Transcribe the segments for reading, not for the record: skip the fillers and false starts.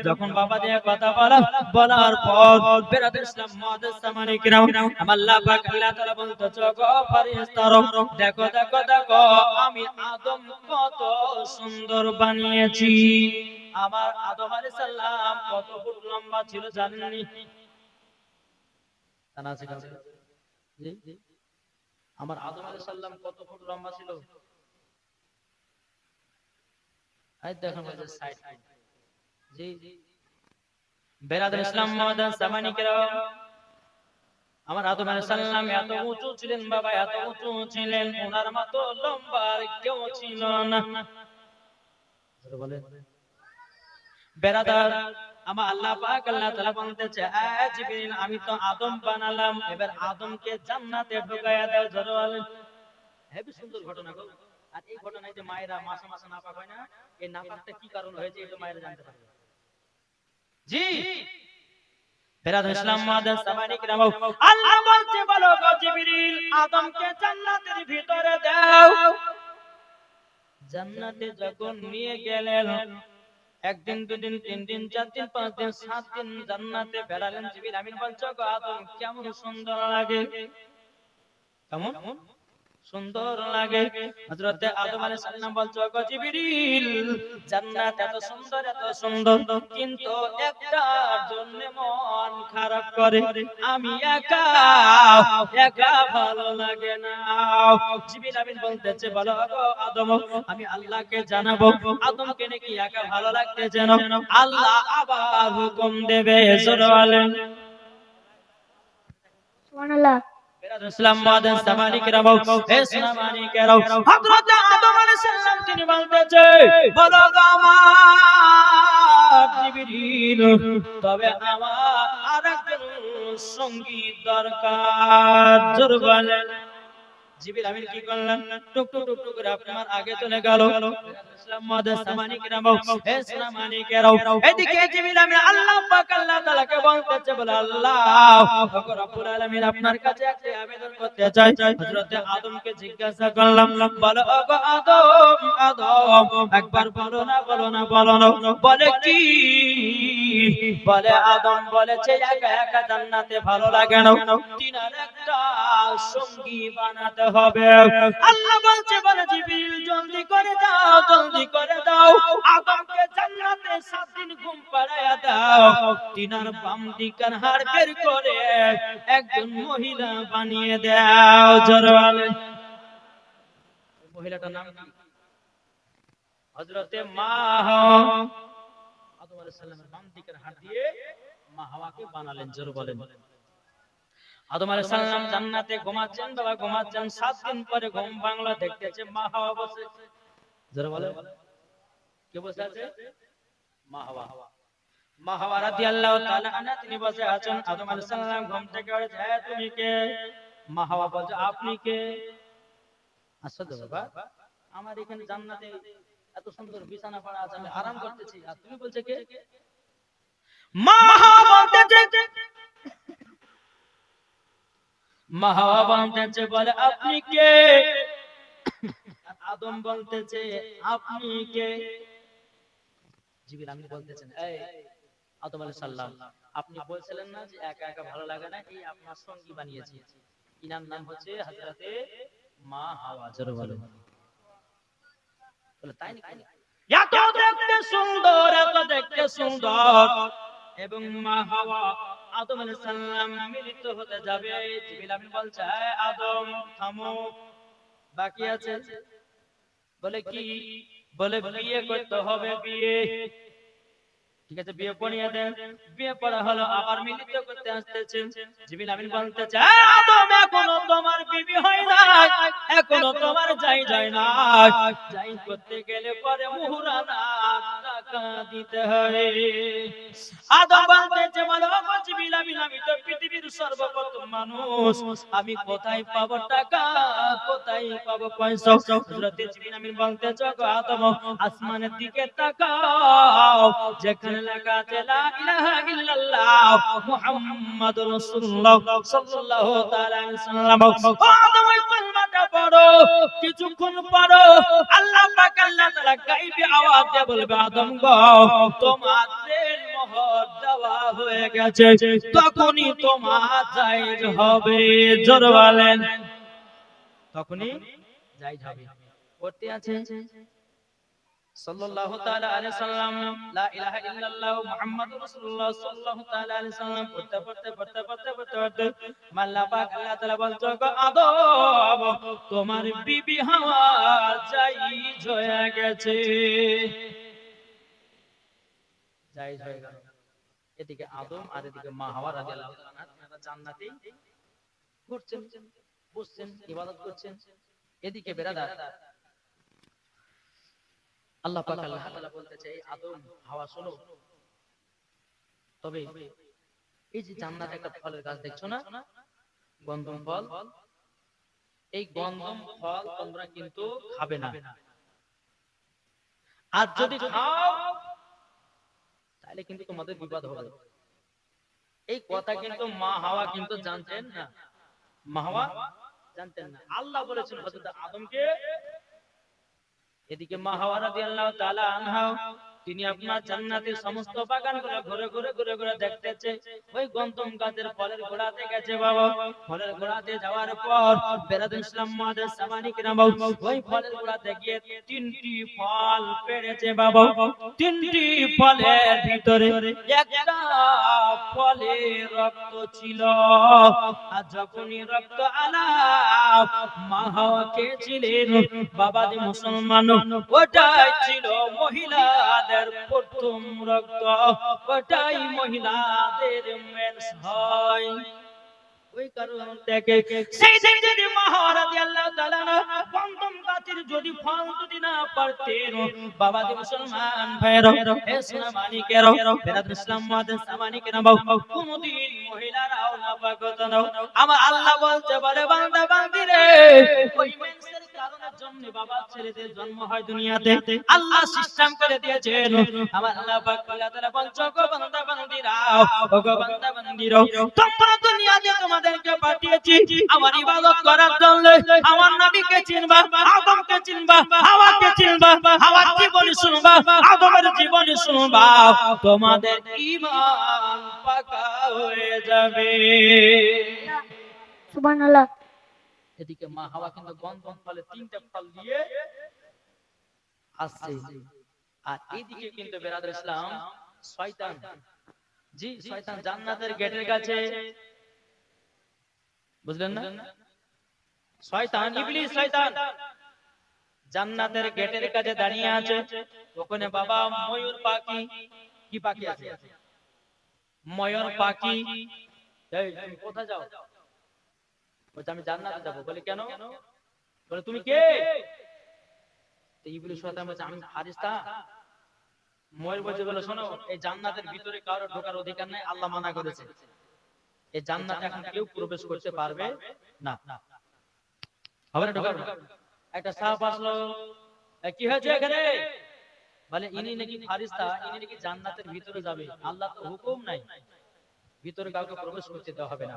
যখন বাবা দিয়ে কথা বলার পর বেরাদুল ইসলাম মুআদ্দাস সামানী কিরাম আল্লাহ পাক আল্লাহ তাআলা বলতেছে গো ফেরেশতারা দেখো দেখো দেখো আমি আদম কত সুন্দর বানিয়েছি। আমার আদম আলাইহিস সালাম কত ফুট লম্বা ছিল জানেননি? জানা আছে কাছে? জি আমার আদম আলাইহিস সালাম কত ফুট লম্বা ছিল? এই দেখুন ওই যে সাইড জি বেরাদুল ইসলাম মুআদ্দাস সামানী কিরাম আমার আদম আলাইহিস সালাম এত উঁচু ছিলেন বাবা, এত উঁচু ছিলেন ওনার মতো লম্বা আর কেউ ছিল না। বলে বেরাদার আমার আল্লাহ পাক আল্লাহ তাআলা বলতেছে এ জিবরিল আমি তো আদম বানালাম, এবার আদমকে জান্নাতে ঢোকায়া দাও। জোরে বলেন। হেবি সুন্দর ঘটনা গো। আর এই ঘটনায় যে মায়েরা মাসে মাসে নাপাক হয় না, এই নাপাকটা কি কারণ হয়েছে এটা মায়েরা জানতে পারবে। জি বেরাদুল ইসলাম মুআদ্দাস সামানী কিরাম আল্লাহ বলতে বলো গো জিবরিল আদমকে জান্নাতের ভিতরে দাও। জান্নাতে যখন নিয়ে গেলেন একদিন দুদিন তিন দিন চার দিন পাঁচ দিন সাত দিন জান্নাতে বেড়ালেন। জিবরিল আমিন বলছো গো আদম কেমন সুন্দর লাগে, কেমন সুন্দর লাগে। হযরতে আদম আলাইহিস সালাম বলছো গো জিবরিল জান্নাত এত সুন্দর কিন্তু একটার জন্য মন খারাপ করে, আমি একা একা ভালো লাগে না। জিবরিল আমিন বলতেছে বলো গো আদম আমি আল্লাহকে জানাবো আদমকে নাকি একা ভালো লাগতে যেন আল্লাহ আবার হুকুম দেবে। জোরে বলেন সুবহানাল্লাহ। বেরাদুল ইসলাম মুআদ্দাস সামানী কিরাম হে সামানী কিরাম হযরত আদম আলাইহিস সালাম তিনি বলতেছে বলো গো আমার জিবরিল তবে আমার আরেকজন সঙ্গী দরকার। জোরে বলেন। জিবরিল আমিন কি করলেন টুক টুক টুক টুক করে আপনার আগে চলে গেল। ইসলাম মুআদ্দাস সামানী কিরাম হে সামানী কিরাম এদিকে জিবরিল আমিন আল্লাহ পাক আল্লাহ তাআলাকে বলতেছে বলে আল্লাহ রব্বুল আলামিন আপনার কাছে একটা আবেদন করতে চাই। হযরত আদমকে জিজ্ঞাসা করলাম বলো ওগো আদম আদম একবার বলো না বলে কি? বলে আদম বলেছে একা একা জান্নাতে ভালো লাগে না, তিনার একটা সঙ্গী বানাতে হবে। আল্লাহ বলছে বলে জিবরিল জলদি করে দাও আদমকে জান্নাতে 7 দিন ঘুম পাড়ায়া দাও, তিনার বাম দিকের হাড় বের করে একজন মহিলা বানিয়ে দাও। জোরে বলেন। মহিলাটার নাম কি? হযরতে মা হাওয়া। আদম আলাইহিস সালামের বাম দিকের হাড় দিয়ে মা হাওয়াকে বানালেন। জোরে বলেন। আদম আলাইহিস সালাম জান্নাতে ঘুমাচ্ছেন বাবা, ঘুমাচ্ছেন 7 দিন পরে ঘুম ভাঙলো, দেখতেছে মা হাওয়া বসে। জোরে বলেন। কে বসে আছে? মা হাওয়া। মা হাওয়া রাদিয়াল্লাহু তাআলা আনহা তিনি বসে আছেন। আদম আলাইহিস সালাম ঘুম থেকে উঠে যায় তুমি কে? মা হাওয়া বলছে আপনি কে? আসলে বাবা আমার এখানে জান্নাতে এত সুন্দর বিছানা পড়া আছে, আমি আরাম করতেছি, আর তুমি বলছে কে? মা হাওয়া বলতেছে মা হাওয়া বলতেছে বলে আপনি কে? আদম বলতেছে আপনি কে? জিবরিল আমিন বলতেছেন এই আদম আলাইহিস সালাম আপনি বলছিলেন না যে একা একা ভালো লাগে না, এই আপনার সঙ্গী বানিয়েছি, ইনার নাম হচ্ছে হযরতে মা হাওয়া। জোরে বলেন। বলে তাই নাকি? এত দেখতে সুন্দর এবং মা হাওয়া আদম আলাইহিস সালাম মিলিত হতে যাবে। জিবরিল আমিন বলছে আদম থামো, বাকি আছে। বলে কি? বলে বিয়ে করতে হবে। বিয়ে ঠিক আছে, বিয়ে পড়িয়ে দেন। বিয়ে পড়া হলো, আবার মিলিত করতে আসতেছেন। জিবরিল আমিন বলতেছে আদম এখনো তোমার বিবি হয় না, এখনো তোমার যাই না, যাই করতে গেলে পরে মুহরানা টাকা দিতে হয়। আদম বলতেছে বলো জিবরিল আমিন আমি তো পৃথিবীর সর্বপ্রথম মানুষ, আমি কোথায় পাবো টাকা, কোথায় পাবো পয়সা? হযরত জিবরিল আমিন বলতেছে গো আদম আসমানের দিকে তাকাও, যেখানে লেখা আছে লা ইলাহা ইল্লাল্লাহ মুহাম্মাদুর রাসূলুল্লাহ সাল্লাল্লাহু তাআলা আলাইহি ওয়াসাল্লাম, আদম ওই কলমাটা পড়ো, কিছুক্ষণ পড়ো, আল্লাহ পাক আল্লাহ তাআলা গায়বী আওয়াজ দিয়ে বলবে আদম গো তোমাদের মোহর দেওয়া হয়ে গেছে, তখনই তোমার জায়েজ হবে। জোর বলেন, তখনই জায়েজ হবে। করতে আছে সাল্লাল্লাহু তাআলা আলাইহি সাল্লাম, লা ইলাহা ইল্লাল্লাহ মুহাম্মাদুর রাসূলুল্লাহ সাল্লাল্লাহু তাআলা আলাইহি সাল্লাম পড়তে আল্লাহ পাক আল্লাহ তাআলা বলছো গো আদম তোমার বিবি হাওয়া জায়েজ হয়ে গেছে, জায়েজ হয়ে গেল। এদিকে আদম আর এদিকে মা হাওয়া রাদিয়াল্লাহু তাআলা তারা জান্নাতে ঘুরছেন, বসছেন, ইবাদত করছেন। এদিকে বেরাদার আল্লাহ পাক আল্লাহ তাআলা বলতেছে এই আদম হাওয়া শোনো, তবে এই যে জান্নাতে একটা ফলের গাছ দেখছো না, গন্ধম ফল, এই গন্ধম ফল তোমরা কিন্তু খাবে না, আর যদি খাও তাহলে কিন্তু তোমাদের বিপদ হবে। এই কথা কিন্তু মা হাওয়া কিন্তু জানতেন না, মা হাওয়া জানতেন না। আল্লাহ বলেছেন হযরত আদমকে। এদিকে মা হাওয়া রাদিয়াল্লাহু তাআলা আনহা তিনি আপনার জান্নাতের সমস্ত বাগানগুলো ঘুরে ঘুরে ঘুরে ঘুরে দেখতেছে। ওই গন্ধম গাছের ফলের গোড়াতে গেছে বাবা, ফলের গোড়াতে যাওয়ার পর বেরাদুল ইসলাম মাদের সামানি কিরাম ওই ফলের গোড়াতে গিয়ে তিনটি ফল পেড়েছে বাবা। তিনটি ফলের ভিতরে একটা ফলে রক্ত ছিল, আর যখনই রক্ত আনা মা হাওয়া খেয়েছিলেন বাবাজি মুসলমান, ওটাই ছিল মহিলাদের প্রথম রক্ত, ওটাই মহিলাদের মেন্স হয়। ওই কারণ থেকে সেই দিন যদি মা হাওয়া রাদিয়াল্লাহু তাআলা গন্ধম গাছের যদি ফল যদি না পারতেন বাবাজি মুসলমান ভাইরা, হে সোনা মানিকেরা, বেরাদুল ইসলাম মাদের সামানিকেরা, কোনদিন মহিলারাও না পাগত নাও। আমার আল্লাহ বলতে বলে বান্দা বান্দি রে, ওই মেন্সের কারণের জন্য বাবা ছেলেদের জন্ম হয় দুনিয়াতে, আল্লাহ সিস্টেম করে দিয়েছেন। আমার আল্লাহ পাক আল্লাহ তাআলা বলছো গো বান্দা বান্দিরা, ও গো বান্দা বান্দিরা, তোমরা দুনিয়াতে তোমাদেরকে পাঠিয়েছি আমার ইবাদত করার জন্য, আমার নবীকে চিনবা, আদমকে চিনবা, হাওয়াকে চিনবা, হাওয়ার জীবনী শুনবা, আদমের জীবনী শুনবা, তোমাদের ঈমান পাকা হয়ে যাবে। সুবহানাল্লাহ। এদিকে মা হাওয়া কিন্তু গন্ধম ফলে তিনটা ফল দিয়ে আসছে, আর এইদিকে কিন্তু বেরাদুল ইসলাম শয়তান, জি শয়তান জান্নাতের গেটের কাছে, বুঝলেন না, শয়তান ইবলিস শয়তান জান্নাতের গেটের কাছে দাঁড়িয়ে আছে। ওখানে বাবা ময়ূর পাখি, কি পাখি আছে, ময়ূর পাখি। এই তুমি কোথায় যাও? বলছে আমি জান্নাতে যাব। বলে কেন? বলে তুমি কে? তো ইবলিস শয়তান বলছে আমি ফারিস্তা। ময়ূর বলছে বলে শোনো, এই জান্নাতের ভিতরে কারো ঢোকার অধিকার নেই, আল্লাহ মানা করেছে। এই জান্নাতে এখন কেউ প্রবেশ করতে পারবে না, হবে না, ঢোকাবে না। একটা সাহাব আসলো, কি হয়েছে এখানে? বলে ইনি নাকি ফারিস্তা, ইনি নাকি জান্নাতের ভিতরে যাবে, আল্লাহ তো হুকুম নাই ভিতরে কাউকে প্রবেশ করতে দেওয়া হবে না।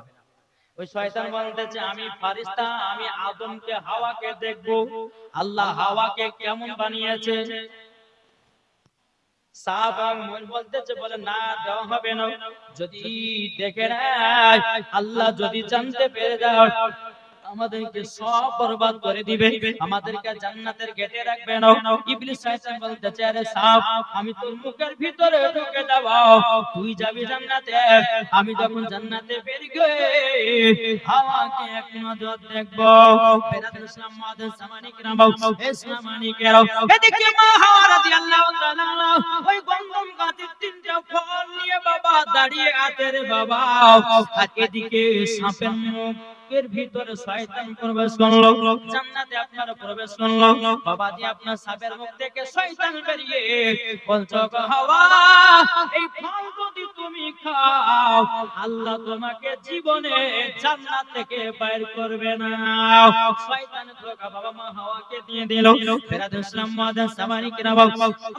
ওই শয়তান বলতেছে আমি ফারিস্তা, আমি আদমকে হাওয়াকে দেখবো, আল্লাহ হাওয়াকে কেমন বানিয়েছে। সাহাবা বলতেছে বলে না দেওয়া হবে না, যদি দেখে নেয় আল্লাহ যদি জানতে পেরে যায় আমাদেরকে সব বরবাদ করে দিবে, আমাদেরকে জান্নাতের গেটে রাখবে না। ইবলিস শয়তান বলতেছে আরে সাপ, আমি তোর মুখের ভিতরে ঢুকে যাব, তুই যাবি জান্নাতে, আমি যখন জান্নাতে বেরিয়ে হাওয়াকে এক নজর দেখব। বেরাদুল ইসলাম মাদের সামানিকরাম, ইসলামানিকেরা, এদিকে মা হাওয়া রাদিয়াল্লাহু তাআলা ওই গন্ধম গাছের তিনটা ফল নিয়ে বাবা দাঁড়িয়ে আছে রে বাবা, আর এদিকে সাপের মুখ এর ভিতরে শয়তান প্রবেশ করলো, জান্নাতে আপনারা প্রবেশ করলো বাবাজি, আপনার সাপের মুখ থেকে শয়তান বেরিয়ে বলছো গো হাওয়া, এই ফল যদি তুমি খাও, আল্লাহ তোমাকে জীবনে জান্নাত থেকে বাইর করবে না। শয়তান ধোঁকা বাবা মা হাওয়াকে দিয়ে দিল। ফেরাদুল ইসলাম মুআদ্দিন সামানী কিরাম,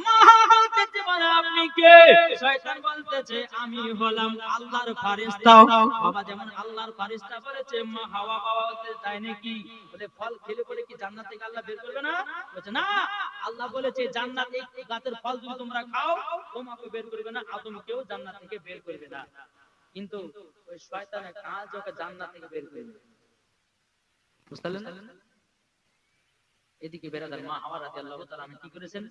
মা হাওয়া বলতেছে বলে আপনি কে? শয়তান বলতেছে আমি হলাম আল্লাহর ফেরেশতা। বাবা যেমন আল্লাহর ফেরেশতা বলেছে, মা হাওয়া বাবা বলতে তাই নাকি? বলে ফল খেলে পরে কি জান্নাত থেকে আল্লাহ বের করবে না? বলছে না, আল্লাহ বলেছে জান্নাত এই গাছের ফল যদি তোমরা খাও তোমাকে বের করবে না, আদমকেও জান্নাত থেকে বের করবে না। কিন্তু ওই শয়তানের কাজ ওকে জান্নাত থেকে বের করবে। বুঝতে পারলেন? এদিকে বেরাদার মা হাওয়া রাদিয়াল্লাহু তাআলা আমি কি করেছেন?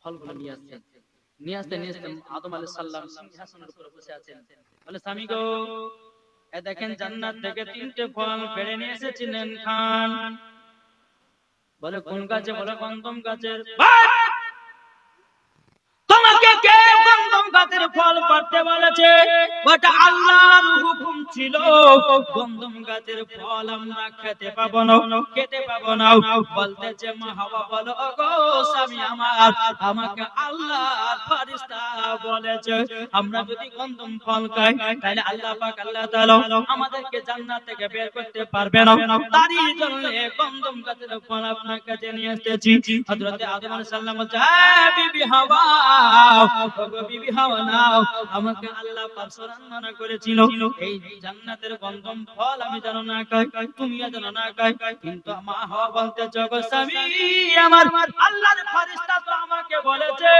ফলগুলো নিয়ে আসছেন। নিয়ে আসতে আদম আলাইহিস সালাম সিংহাসনের উপরে বসে আছেন। বলে স্বামী গো, এ দেখেন জান্নাত থেকে 3টে ফল পেড়ে নিয়ে এসেছিলেন, খান। বলে কোন গাছে? বলে গন্ধম গাছের। তোমাকে কে গন্ধম গাছের ফল পাড়তে বলেছে? ওটা আল্লাহর হুকুম ছিল। গন্ধম গাছের ফল আমরা খেতে পাবো না, খেতে পাবো না। বলতেছে মা হাওয়া বলো ওগো স্বামী আমার, আমাকে আল্লাহর ফেরেশতা বলেছে আমরা যদি গন্ধম ফল খাই তাহলে আল্লাহ পাক আল্লাহ তাআলা আমাদেরকে জান্নাত থেকে বের করতে পারবে না। তারই জন্য গন্ধম গাছের ফল আপনার কাছে নিয়ে এসেছি। হযরত আদম আলাইহিস সালাম বলছে, হ্যাঁ বিবি হাওয়া, ওগো বিবি হাওয়া নাও, আমাকে আল্লাহ পারসরান মানা করেছিল এই জান্নাতের গন্ধম ফল আমি যেন না খাই, তুমিও যেন না খাই। কিন্তু মা হাওয়া বলতে জগৎ স্বামী আমার, আল্লাহর ফেরেশতা তো আমাকে বলেছে,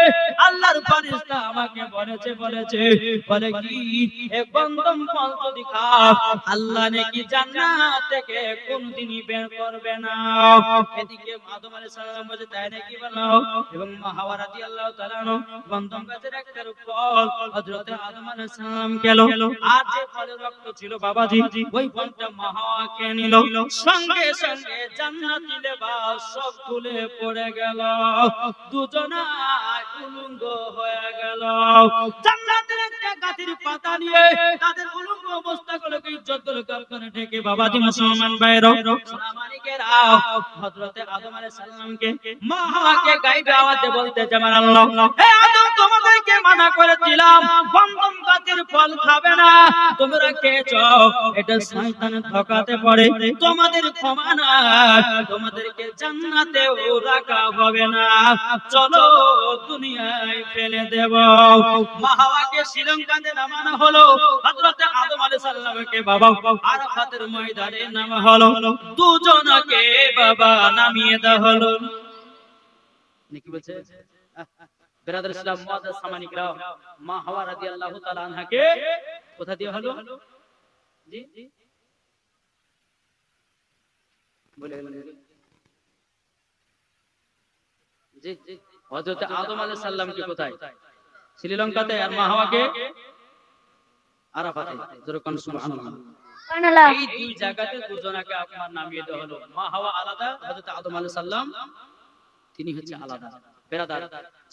আল্লাহর ফেরেশতা আমাকে বলেছে বলে কি এই গন্ধম ফল যদি খাও আল্লাহ নাকি জান্নাত থেকে কোনদিনই বের করবে না। এদিকে আদম আলাইহিস সালাম বলে তাই নাকি বলো, এবং মা হাওয়া রাদিয়াল্লাহু তাআলা গন্ধম গাছের একটা ফল হযরত আদম আলাইহিস সালাম খেলো, আর যে ফলের রক্ত ছিল বাবাজি ওই ফলটা মা হাওয়া খেয়ে নিল। সঙ্গে সঙ্গে জান্নাতি লেবাস সব খুলে পড়ে গেল, দুজনাই উলঙ্গ হয়ে গেল। জান্নাতের একটা গাছের পাতা নিয়ে তাদের উলঙ্গ অবস্থাগুলোকে ইজ্জতগুলোকে আপনারা ঢেকে বাবাজি মুসলমান ভাইরা সোনামানিকেরা হযরত আদম আলাইহিস সালামকে মা হাওয়াকে গাইবে আওয়াজে বলতে যেমন আল্লাহ, হে আদম তোমাদেরকে মানা করেছিলাম গন্ধম গাছের ফল খাবে না, তোমরা খেয়েছো, এটা শয়তানের ধোঁকাতে পড়ে তোমাদের ক্ষমা না, তোমাদেরকে জান্নাতেও রাখা হবে না, চলো দুনিয়ায় ফেলে দেব। মা হাওয়াকে শ্রীলঙ্কাতে নামানো হলো, হযরত আদম আলাইহিস সালামকে বাবা আরাফাতের ময়দানে নামা হলো, দুজনকে বাবা নামিয়ে দেওয়া হলো। কি বলছে বেরাদার ইসলাম মুআদ্দিস সামানী কিরাম, মা হাওয়া রাদিয়াল্লাহু তাআলা আনহাকে কোথা দিয়ে হলো? জি বলে জি হযরত আদম আলাইহিস সালামকে কোথায়? শ্রীলঙ্কাতে, আর মা হাওয়াকে আরাফাতে। জোরে কোন সুবহানাল্লাহ। এই দুই জায়গাতে দুজনকে আপনার নামিয়ে দেওয়া হলো। মা হাওয়া আলাদা, হযরত আদম আলাইহিস সালাম তিনি হচ্ছে আলাদা। বেরাদার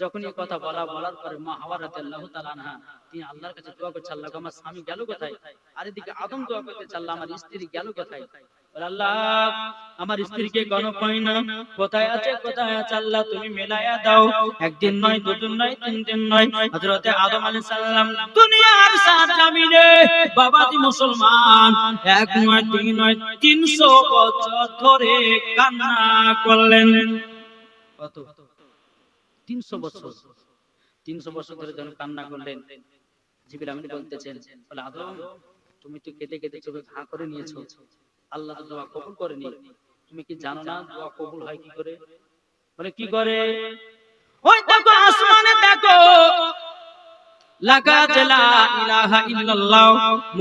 যখন এই কথা বলার পরে মা হাওয়া রাদিয়াল্লাহু তাআলা আনহা তিনি আল্লাহর কাছে দোয়া করছে, আল্লাহ আমার স্বামী গেল কোথায়? আর এদিকে আদম দোয়া করতে আল্লাহ আমার স্ত্রী গেল কোথায়? বলে আল্লাহ আমার স্ত্রীকে কোনো পাই না, কোথায় আছে আল্লাহ তুমি মেলায়া দাও। একদিন নয়, দুদিন নয়, তিন দিন নয়, হযরত আদম আলাইহিস সালাম দুনিয়ার সাত জমিনে বাবাজি মুসলমান এক নয়, তিন নয়, 300 বছর ধরে কান্না করলেন। কত? 300 বছর। 300 বছর ধরে যখন কান্না করলেন, জিবরিল আমিন বলতেছেন, বলে আদম তুমি তো কেঁদে কেঁদে চোখে ঘা করে নিয়েছো, আল্লাহ তো দোয়া কবুল করেনি, তুমি কি জানো না দোয়া কবুল হয় কি করে? বলে কি করে? ওই দেখো আসমানে দেখো লাকাত লা ইলাহা ইল্লাল্লাহ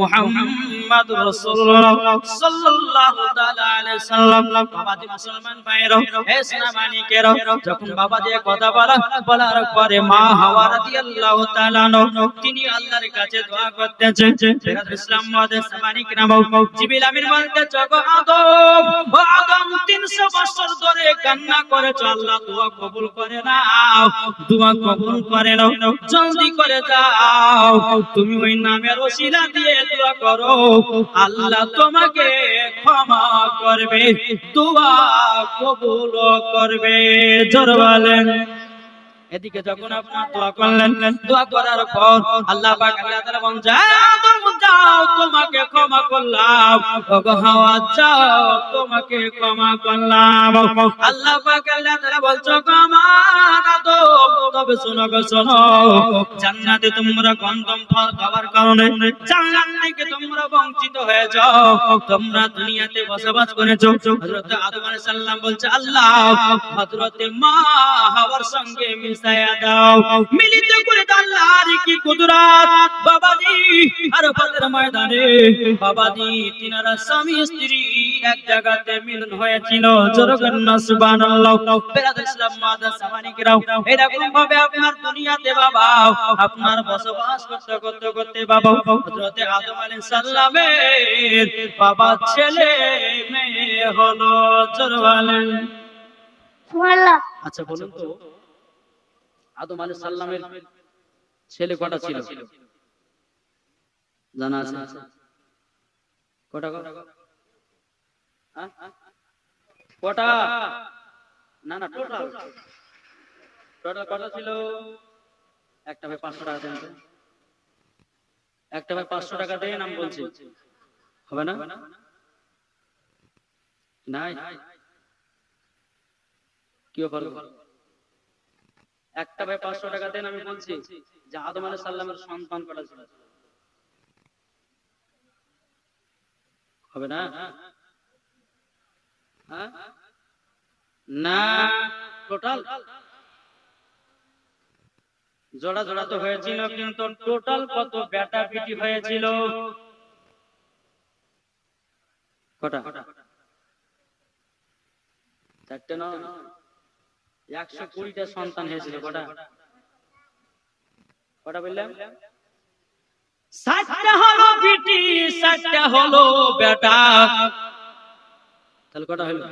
মুহাম্মাদুর রাসূলুল্লাহ সাল্লাল্লাহু তাআলা আলাইহি সাল্লাম। বাবাজি মুসলমান ভাইরা, হে সোনামানিকেরা, যখন বাবাজি কথা বলার পরে মা হাওয়া রাদিয়াল্লাহু তাআলা তিনি আল্লাহর কাছে দোয়া করতেছেন। ফেরাদুল ইসলাম মুআদ্দিস সামানিক নাম জিবরিল আমিন বলতে জগো আদম, ও আদম 300 বছর ধরে কান্না করেছো, আল্লাহ দোয়া কবুল করে নাও, দোয়া কবুল করে নাও, জলদি করে যাও, তুমি ওই নামের ওসিলা দিয়ে দোয়া করো, আল্লাহ তোমাকে ক্ষমা করবে, দোয়া কবুল করবে। জোরে বলেন। এদিকে যখন আপনার দোয়া করলেন, দোয়া করার পর আল্লাহ পাক আল্লাহ তাআলা বলেন, আদম যাও তোমাকে ক্ষমা করলাম, ওগো হাওয়া যাও তোমাকে ক্ষমা করলাম। আল্লাহ পাক আল্লাহ তাআলা বলছো আমার আদম, তবে শোনো গো শোনো, জান্নাতে তোমরা গন্ধম ফল খাওয়ার কারণে জান্নাত থেকে তোমরা বঞ্চিত হয়ে যাও, তোমরা দুনিয়াতে বসবাস করেছো। হযরত আদম আলাইহিস সালাম বলছে আল্লাহ হযরত মা হাওয়ার সঙ্গে মিশায়া দাও, মিলিত করে দাও। আল্লাহর কি কুদরত বাবাজি। আর বদর ময়দানে বাবাজি তিনারা স্বামী স্ত্রী এক জায়গাতে মিলন হয়েছিল। জোরগান্না সুবহানাল্লাহ। বেরাদর ইসলাম মাদার সামানিকরাও এরকম ভাবে আপনার দুনিয়াতে বাবা আপনার বসবাস করতে করতে করতে বাবা হযরত আদম আলাইহিস সালামের বাবা ছেলে মেয়ে হলো। জোরে বলেন সুবহানাল্লাহ। আচ্ছা বলুন তো আদম আলাইহিস সালামের ছেলে কটা ছিল জানা আছে? কটা কটা? না না টোটাল টোটাল কটা ছিল? একটা ভাই 500 টাকা দেন। একটা ভাই 500 টাকা দেন, আমি বলছি হবে না? নাই কি করব? একটা ভাই 500 টাকা দেন, আমি বলছি যে আদম আলাইহিস সালামের সন্তান কটা ছিল? হবে না? হ্যাঁ না টোটাল জোড়া জোড়া তো হয়েছিল, কিন্তু টোটাল কত বেটা বেটি হয়েছিল? কটা? চারটে না 120টা সন্তান হয়েছিল। কটা কটা বললাম? 60টা হলো বেটি, 60টা হলো বেটা। তাহলে কটা হলো?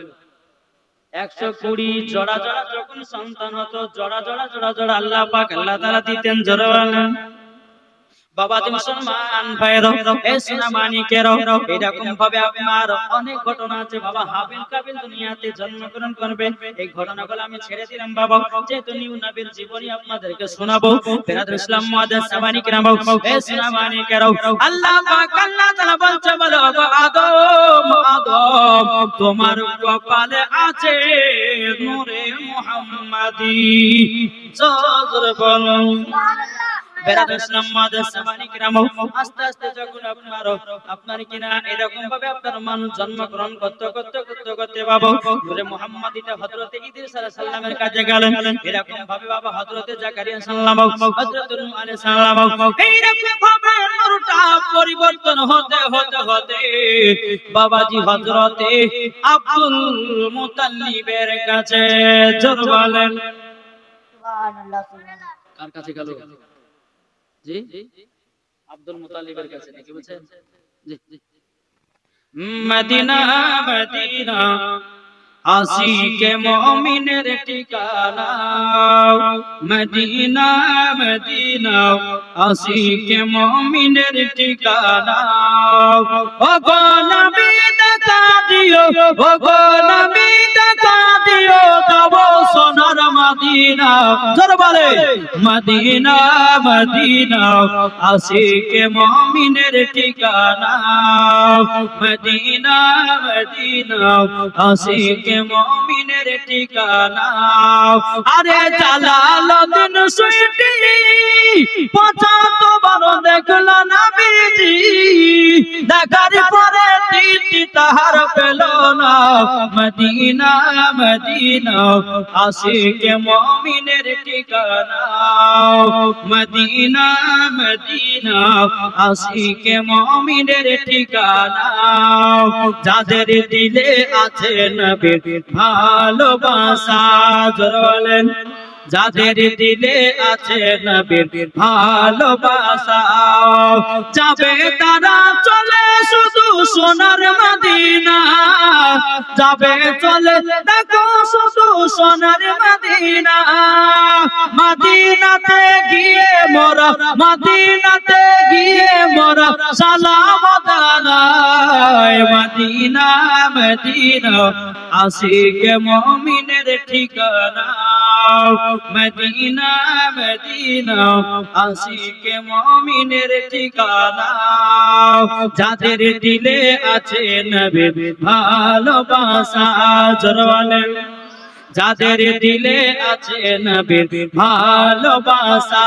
120 জোড়া জোড়া যখন সন্তান হতো, জোড়া জোড়া জোড়া জোড়া আল্লাহ পাক আল্লাহ তাআলা দিতেন। জোড়া বাবা মুসলমান ভাইরা এ সোনা মানিকেরা এরকম ভাবে আপনার অনেক ঘটনা আছে বাবা। হাবিল কাবিল দুনিয়াতে জন্মগ্রহণ করবে, এই ঘটনাগুলো আমি ছেড়ে দিলাম বাবা, যেহেতু নিউ নবীর জীবনী আপনাদেরকে শোনাবো। বেরাদর ইসলাম মুআদ্দাস সামানিকেরা এ সোনা মানিকেরা আল্লাহ পাক আল্লাহ তাআলা বলছে বলো গো আদম আদম তোমার কপালে আছে নূরে মুহাম্মাদি। জোরে বলো সুবহানাল্লাহ। বেরাদর ইসলাম মুআদ্দাস সামানিকেরা আস্তে আস্তে যখন আপনার কিনা এরকম ভাবে আপনার মানুষ জন্মগ্রহণ করতে করতে করতে করতে বাবা নূরে মুহাম্মাদিটা হযরত ইদ্রিস আলাইহিস সালামের কাছে গেলেন। এরকম ভাবে বাবা হযরত জাকারিয়া সালাম হযরত নূহ আলাইহিস সালাম এইরকম ভাবে নূরটা পরিবর্তন হতে হতে হতে বাবাজি হযরত আব্দুল মুতাল্লিবের কাছে। জোরে বলেন সুবহানাল্লাহ। কার কাছে গেল? জি আব্দুল মুতালিবের কাছে নাকি বলছেন? জি মদিনা মদিনা আশিকে মুমিনের ঠিকানা, মদিনা মদিনা আশিকে মুমিনের ঠিকানা। ও গো নবী দেখা দিও, ও গো নবী দেখা দিও, যাব সোনার মদিনা। জোরে বলে মদিনা মদিনা আশিকে মুমিনের ঠিকানা, মদিনা মদিনা আশিকে মুমিনের ঠিকানা। আরে জালালউদ্দিন সুইটি 75 বার দেখল নবীজি, দেখার পরে তৃপ্তি তাহার পেল না। মদিনা মদিনা আশিকে মুমিনের ঠিকানা, মদিনা মদিনা আশিকে মুমিনের ঠিকানা। যাদের দিলে আছে নবীর ভালোবাসা, জোরে বলেন যাদের দিলে আছে নবীর ভালোবাসা, যাবে তারা চলে শুধু সোনার মদিনা, যাবে চলে দেখো শুধু সোনার মদিনা। মদিনাতে গিয়ে মোরা, মদিনাতে গিয়ে মোরা সালাম জানাই। মদিনা মদিনা আশিকে মুমিনের ঠিকানা। মদিনা মদিনা আশিকে মুমিনের ঠিকানা। যাদের দিলে আছে নবীর ভালোবাসা, জোরে যাদের দিলে আছে নবীর ভালোবাসা,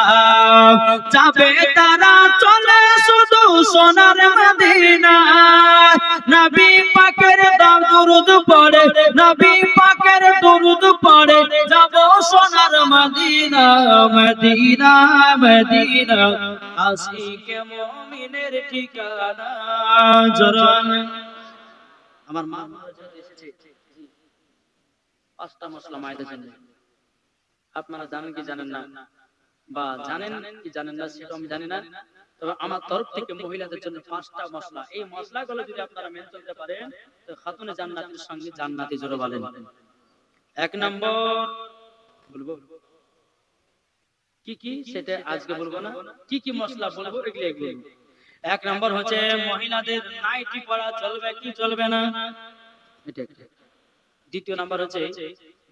যাবে তারা চলে শুধু সোনার মদিনা। নবী পাকের দরুদ পড়ে, নবী পাকের দরুদ পড়ে যাব সোনার মদিনা। মদিনা মদিনা আশিকে মুমিনের ঠিকানা। জোরান আমার মা এসেছে পাঁচটা মশলা মায়েদের জন্য। আপনারা জানেন কি জানেন না, বা জানেন কি জানেন না সেটা আমি জানি না, তবে আমার তরফ থেকে মহিলাদের জন্য পাঁচটা মশলা। এই মশলাগুলো যদি আপনারা মেনে চলতে পারেন তো খাতুনে জান্নাতের সঙ্গে জান্নাতি। জোরে বলেন। এক নম্বর বলবো কি কি সেটা আজকে বলবো না, কি কি মশলা বলবো এগুলো বলবো। এক নম্বর হচ্ছে মহিলাদের নাইটি পরা চলবে কি চলবে না, এটা। দ্বিতীয় নাম্বার হচ্ছে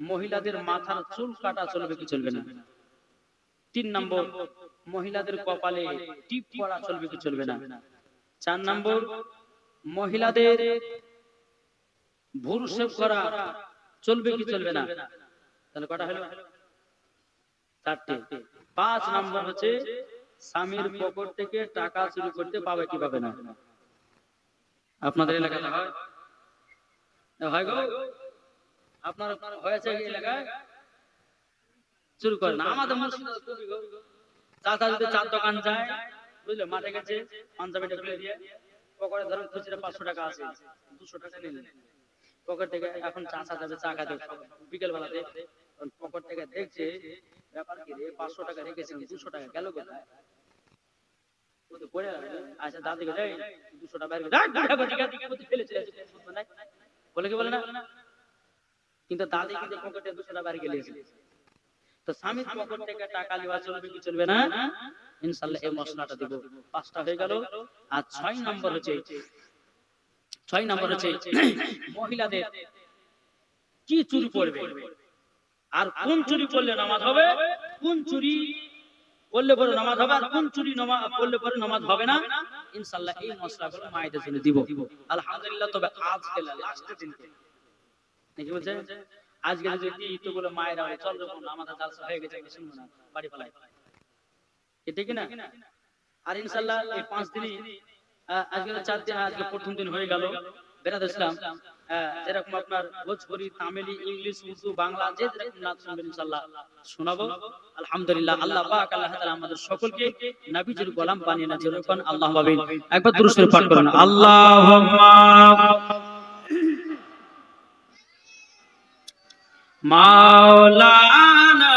মহিলাদের মাথার চুল কাটা চলবে কি চলবে না। তিন নম্বর মহিলাদের কপালে টিপ পরা চলবে কি চলবে না। চার নম্বর মহিলাদের ভুরু শেভ করা চলবে কি চলবে না। তাহলে কটা হলো? চারটে। পাঁচ নম্বর হচ্ছে স্বামীর পকেট থেকে টাকা চুরি করতে পাবে কি পাবে না। আপনাদের এলাকাতে হয় হয় গো? আপনার হয়েছে এই এলাকায় চুরি করে না? আমাদের মুর্শিদাবাদে চাচা যদি চার দোকান যায়, বুঝলে, মাঠে গেছে, পাঞ্জাবিটা খুলে দিয়ে পকেটে ধরেন খুচরা 500 টাকা আছে, 200 টাকা নিলেন পকেট থেকে। এখন চাচা যাবে চা খাতে বিকেল বেলাতে, পকেট থেকে দেখছে ব্যাপার কি রে, 500 টাকা রেখেছেন, 200 টাকা গেল কোথায়? আচ্ছা দাদিকে 200 টাকা বলে কি বলে না, কিন্তু দাদি কিন্তু পকেটে 200 টাকা বাইরে গেলে। তো স্বামীর পকেট থেকে টাকা নেওয়া চলবে কি চলবে না? ইনশাআল্লাহ এই মশলাটা দেব। পাঁচটা হয়ে গেল। আর 6 নম্বর হচ্ছে মহিলাদের কি চুরি করবে আর কোন চুরি করলে নামাজ হবে, কোন চুরি করলে পরে নামাজ হবে, আর কোন চুরি করলে পরে নামাজ হবে না। ইনশাআল্লাহ এই মশলাগুলো মায়েদের জন্য দিব। আলহামদুলিল্লাহ। তবে আজকে লাস্টের দিন নাকি বলছেন, আজকে যদি ইতগুলো মায়েরা চল যখন আমাদের জালসা হয়ে গেছে শুনবো না, বাড়ি পালাই, ঠিক না? আর ইনশাআল্লাহ এই 5 দিনই, আজকে 4 দিন, আজকে প্রথম দিন হয়ে গেল বেরাদ ইসলাম। যেরকম আপনার ভোজপুরি, তামিলি, ইংলিশ, উর্দু, বাংলা যে যেরকম নাচ শুনবেন ইনশাআল্লাহ শোনাবো। আলহামদুলিল্লাহ। আল্লাহ পাক আল্লাহ তাআলা আমাদের সকলকে নবীজির গোলাম বানিয়ে না। যেরকম আল্লাহুম্মা আমিন। একবার দুরূদ শরীফ পাঠ করুন। আল্লাহুম্মা মাওলানা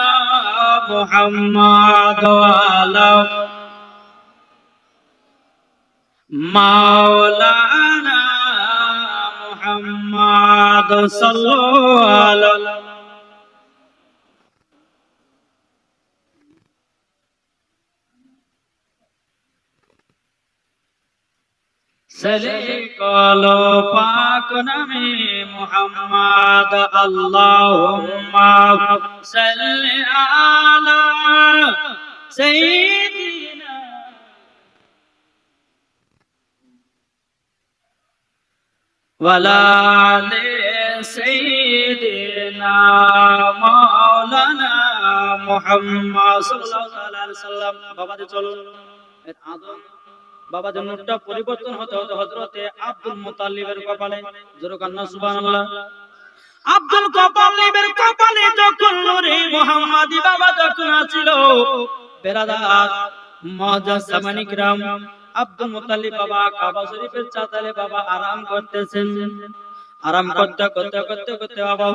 মুহাম্মদ ওয়ালা মাওলানা মুহাম্মদ সাল্লাল্লাহু আলাইহি সালে কলো পাক নামে মুহাম্মদ। আল্লাহুম্মা সাল্লি আলা সাইয়্যিদিনা ওয়ালা আলি সাইয়্যিদিনা মাওলানা মুহাম্মদ সাল্লাল্লাহু আলাইহি ওয়াসাল্লাম। বাবাজি চলুন। আদম বাবা জন্মটা পরিবর্তন হতে হতে হযরতে আব্দুল মুতাল্লিবের কপালে, জোরে কান্না সুবহানাল্লাহ। আব্দুল মুতাল্লিবের কপালে যখন নূরে মুহাম্মাদি বাবা যখন ছিল, বেরাদার মুআজ্জাজ সামানি کرام, আব্দুল মুতাল্লিব বাবা কাবা শরীফের চাতালে বাবা আরাম করতেছেন। আরাম করতে করতে করতে করতে বাবা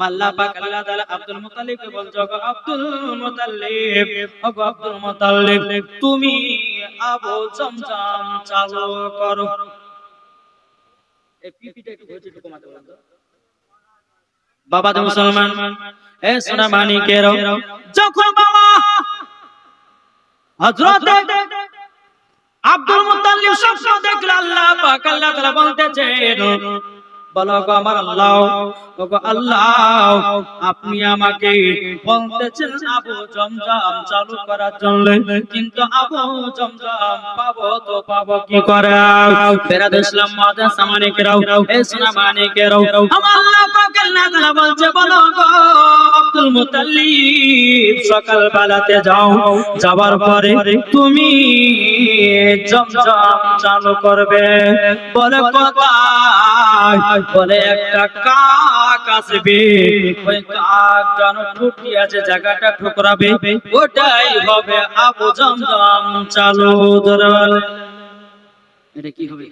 আল্লাহ পাক আল্লাহ তাআলা আব্দুল মুতাল্লিবকে বলছো, আব্দুল মুতাল্লিব, ওগো আব্দুল মুতাল্লিব, তুমি আবু জমজম চালু করো। এই পিপিটা একটু হয়েছে একটু কমাতে বলেন তো বাবা দে মুসলমান এ সোনা মানিকেরও যখন বাবা হযরত আব্দুল মুত্তালিব স্বপ্ন দেখল আল্লাহ পাক আল্লাহ তাআলা বলতেছেন বলো গো আমার আল্লাহ ওগো আল্লাহ আপনি আমাকে বলতেছেন আবু জমজম চালু করার জন্য কিন্তু আবু জমজম পাবো তো পাবো কি করে বেরাদ ইসলাম মাদার সামানে কেরাও এ সোনা মানে কেরাও আমার আল্লাহ পাক আল্লাহ তাআলা বলছে বলো গো আব্দুল মুত্তালিব সকাল বেলাতে যাও যাওয়ার পরে তুমি জমজম চালু করবে বলে কোথায় বলে একটা কাক আসবে ওই কাক যেন ঠুকি আছে জায়গাটা ঠুকরাবে ওটাই হবে আবু জমজম চালু ধরে এটা কি হবে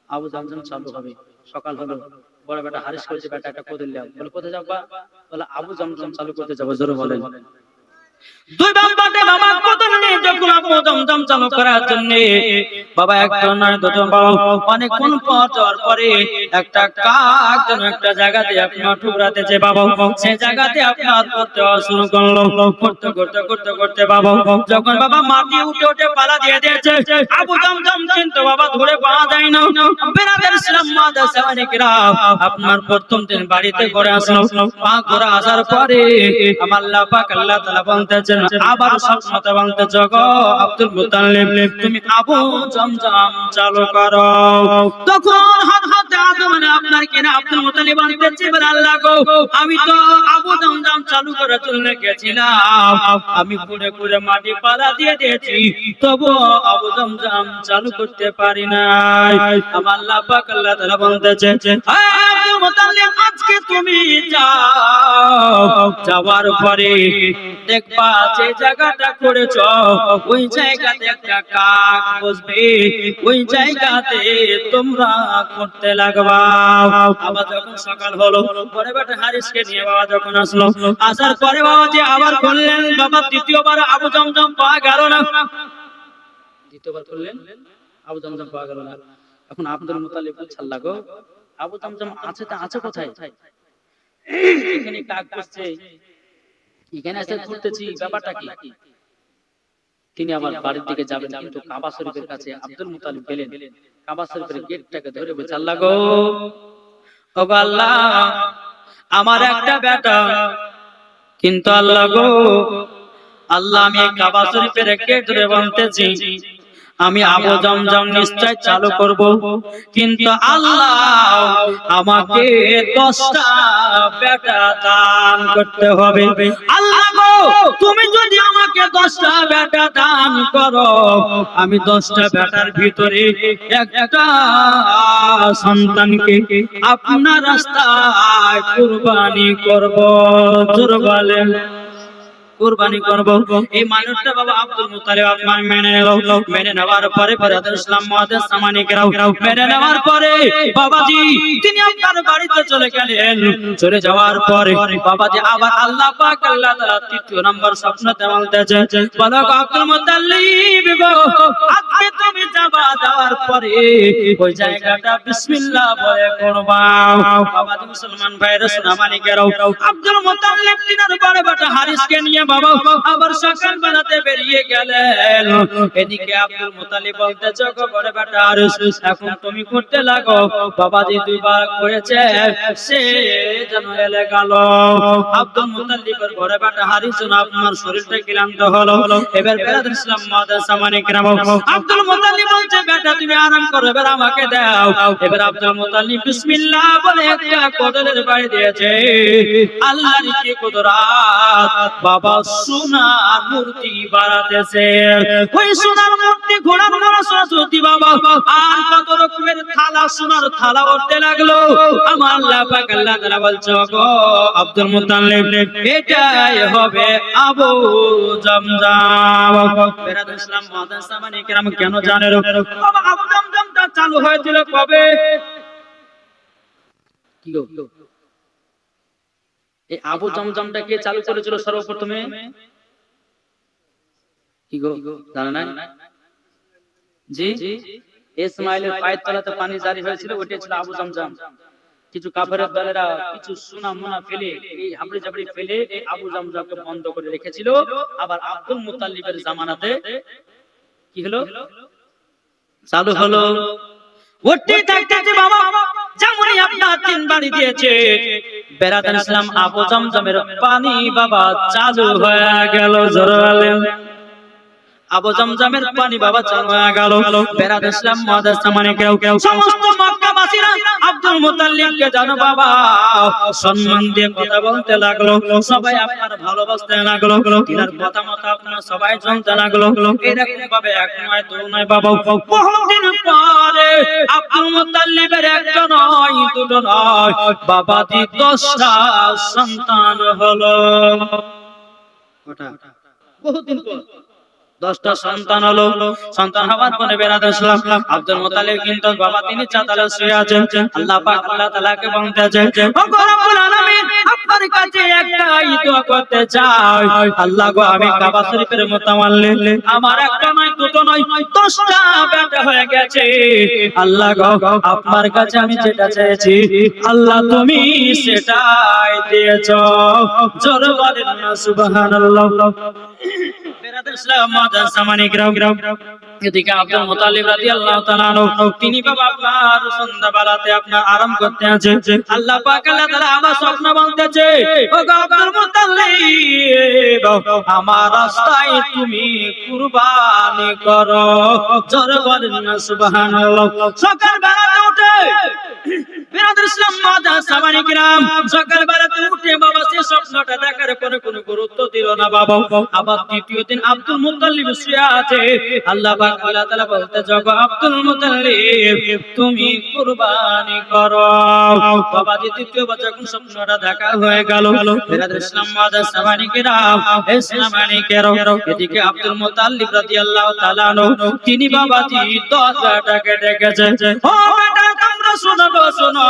আবু জমজম চালু হবে সকাল হলো বড় বেটা হারিস করেছে বেটা একটা কোদল দাও বলে কোথায় যাবা বলে আবু জমজম চালু করতে যাবো জোরে বলেন দুই বাবাতে বাবা কোদল নিয়ে যখন আবু জমজম চালু করার জন্য বাবা একটা নয় দুটো বাবা অনেকক্ষণ পর যাওয়ার পরে একটা কাক যেন একটা জায়গাতে আপনার ঠুকরাতেছে বাবা সেই জায়গাতে আপনার করতে শুরু করলো করতে করতে করতে করতে বাবা যখন বাবা মাটি উঠে উঠে পালা দিয়ে দিয়েছে আবু জমজম কিন্তু বাবা ধরে পাওয়া যায় না বেরাদের ইসলাম মাদ্রাসা মালিকরা আপনার প্রথম দিন বাড়িতে ঘরে আসলো পা ঘরে আসার পরে আমার আল্লাহ পাক আল্লাহ তাআলা বলতেছেন আবার স্বপ্নতে বলতেছে গো আব্দুল মুত্তালিব তুমি আবু জমজম চালু করো তখন হযরত আদম আপনার কিনা আব্দুল মুত্তালিব বলতেছে বলে আল্লাহ গো আমি তো আবু জমজম চালু করার জন্য গেছিলাম আমি ঘুরে ঘুরে মাটি পালা দিয়ে দিয়েছি তবু আবু জমজম চালু করতে পারি নাই আমার আল্লাহ পাক আল্লাহ তাআলা বলতেছে হে আব্দুল মুত্তালিব আজকে তুমি যাও যাওয়ার পরে দেখবা যে জায়গাটা করেছ ওই জায়গাতে একটা কাক বসবে ওই জায়গাতে তোমরা করতে লাগবা আবার যখন সকাল হলো পরে বেটা হারিসকে নিয়ে বাবা যখন আসলো আসার পরে বাবা যে আবার বললেন বাবা দ্বিতীয়বার আবু জমজম পাওয়া গেল না দ্বিতীয়বার করলেন আবু জমজম পাওয়া গেল না এখন আব্দুল মুত্তালিব বলছেন লাগো আবু জমজম আছে তা আছে কোথায় এখানে কাক বসছে এখানে এসে ঘুরতেছি ব্যাপারটা কি তিনি আমার বাড়ির দিকে যাবেন কিন্তু কাবা শরীফের কাছে আব্দুল মুত্তালিব গেলেন কাবা শরীফের গেটটাকে ধরে বলছে আল্লাহ গো ওগো আল্লাহ আমার একটা বেটা কিন্তু আল্লাহ গো আল্লাহ আমি কাবা শরীফের গেট ধরে বলতেছি আমি আবু জমজম নিশ্চয় চালু করব কিন্তু আল্লাহ আমাকে 10টা বেটা দান করতে হবে আল্লাহ গো তুমি যদি আমাকে 10টা বেটা দান করো আমি 10টা বেটার ভিতরে একটা সন্তানকে আপনার রাস্তায় কুরবানি করব জোরে বলেন কুরবানি করব এই মানুষটা বাবা আব্দুল মুত্তালিব আপনার মেনে নিল মেনে নেওয়ার পরে ফেরাদুল ইসলাম মুআদ্দাস সামানিকেরাও মেনে নেওয়ার পরে বাবাজি তিনি আপনার বাড়িতে চলে গেলেন চলে যাওয়ার পরে বাবাজি আবার আল্লাহ পাক আল্লাহ তাআলা তৃতীয় নম্বর স্বপ্নতে বলতেছে বলো আব্দুল মুত্তালিব গো আজকে তুমি যাওয়ার পরে ওই জায়গাটা বিসমিল্লাহ বলে করবা বাবাজি মুসলমান ভাইরা সোনা মানিকেরাও আব্দুল মুত্তালিব তিনার বড় বেটা হারিসকে নিয়ে বাবা আবার সকাল বেলাতে বেরিয়ে গেলেন এদিকে আব্দুল মুত্তালিব বলতেছে গো বড় বেটা হারিস এখন তুমি করতে লাগো বাবাজি দুইবার করেছে সে যেন এলে গেল আব্দুল মুত্তালিবের বড় বেটা হারিস না আপনার শরীরটা ক্লান্ত হলো এবার বেরাদুল ইসলাম মুআদ্দাস সামানিকরাম আব্দুল মুত্তালিব বলছে বেটা তুমি আরাম করো এবার আমাকে দাও এবার আব্দুল মুত্তালিব বিসমিল্লাহ বলে একটা কোদলের বাড়ি দিয়েছে আল্লাহর কি কুদরত বাবা সোনার মূর্তি বানাতেছে ওই সোনার মূর্তি ঘোড়ার মতো সরস্বতী বাবা আর কত রকমের থালা সোনার থালা উঠতে লাগলো আমার আল্লাহ পাক আল্লাহ তাআলা বলছে গো আব্দুল মুত্তালিব এটাই হবে আবু জমজম বেরাদুল ইসলাম মুআদ্দাস সামানিকেরাম কেন জানেন বাবা আবু জমজমটা চালু হয়েছিল কবে কি গো এই আবু জমজমটা কে চালু করেছিল সর্বপ্রথমে কি গো জানা না জি ইসমাইলের পায়ের তলাতে পানি জারি হয়েছিল, ওটা ছিল আবু জামজাম। কিছু কাফেরের দলেরা কিছু সোনা মোনা ফেলে, এই হাবড়ি জাবড়ি ফেলে এই আবু জামজামকে বন্ধ করে রেখেছিল। আবার আব্দুল মুত্তালিবের জামানাতে কি হলো, চালু হলো। ওটি থাকতে বাবা যেমনই আপনার তিন বাড়ি দিয়েছে, বেরাদান ইসলাম আবু জামজামের পানি বাবা চালু হয়ে গেল। জোরে বলেন, আবু জামজামের পানি বাবা চালু হয়ে গেল। বেরাদান ইসলাম মাদ্রাসা মানে কেউ সমস্ত মক্কাবাসীরা আব্দুল মুত্তালিবকে জানো বাবা সম্মান দিয়ে কথা বলতে লাগলো, সবাই আপনার ভালোবাসতে লাগলো, তিনার কথা মতো আপনারা সবাই চলতে লাগলো। এরকম ভাবে এক নয় দু নয় বাবা, বহুদিন পরে আব্দুল মুত্তালিবের একটা নয় দুটো নয় বাবা 10টা সন্তান হলো। বহুদিন পর 10টা সন্তান হলো। সন্তান হওয়ার পরে বেরাদান ইসলাম আব্দুল মুত্তালিব কিন্তু বাবা তিনি চাতালে শুয়ে আছেন। আল্লাহ পাক আল্লাহ তাআলাকে বলতেছে, ও গো রব্বুল আলামিন, আপনার কাছে একটাই দোয়া করতে চাই। আল্লাহ গো, আমি কাবা শরীফের মুতাওয়াল্লি, আমার একটা নয় দুটো নয় 10টা বেটা হয়ে গেছে। আল্লাহ গো, আপনার কাছে আমি যেটা চেয়েছি আল্লাহ তুমি সেটাই দিয়েছো। জোরে বলেন না সুবহানাল্লাহ। বেরাদান ইসলাম মাদ্রাসা মানে গ্রাম। এদিকে আব্দুল মুত্তালিব রাদিয়াল্লাহু তাআলা আনহু তিনি বাবা আপনার সন্ধ্যাবেলাতে আপনার আরাম করতে আছে। আল্লাহ পাক আল্লাহ তাআলা আমার স্বপ্ন বলতেছে, ও গো আব্দুল মুত্তালিব, আমার রাস্তায় তুমি কুরবানি করো। জোরে বলেন না সুবহানাল্লাহ। সকালবেলাতে উঠে বেরাদান ইসলাম মাদ্রাসা মানে গ্রাম, সকালবেলাতে উঠে বাবা সেই স্বপ্নটা দেখার পরে কোনো গুরুত্ব দিল না বাবা। আবার দ্বিতীয় দিন আব্দুল মুত্তালিব শুয়ে আছে। আল্লাহ পাক আল্লাহ তাআলা বলতে, জগো আব্দুল মুত্তালিব তুমি কুরবানি করো। বাবা দ্বিতীয় বার যখন স্বপ্নটা দেখা হয়ে গেল, বেরাদান ইসলাম মাদ্রাসা মানে গ্রাম ইসলামানিকের এদিকে আব্দুল মুত্তালিব রাদিয়াল্লাহু তাআলা আনহু তিনি বাবাজি 10 বেটাকে ডেকেছে। ও বেটা তোমরা শোনো শোনো,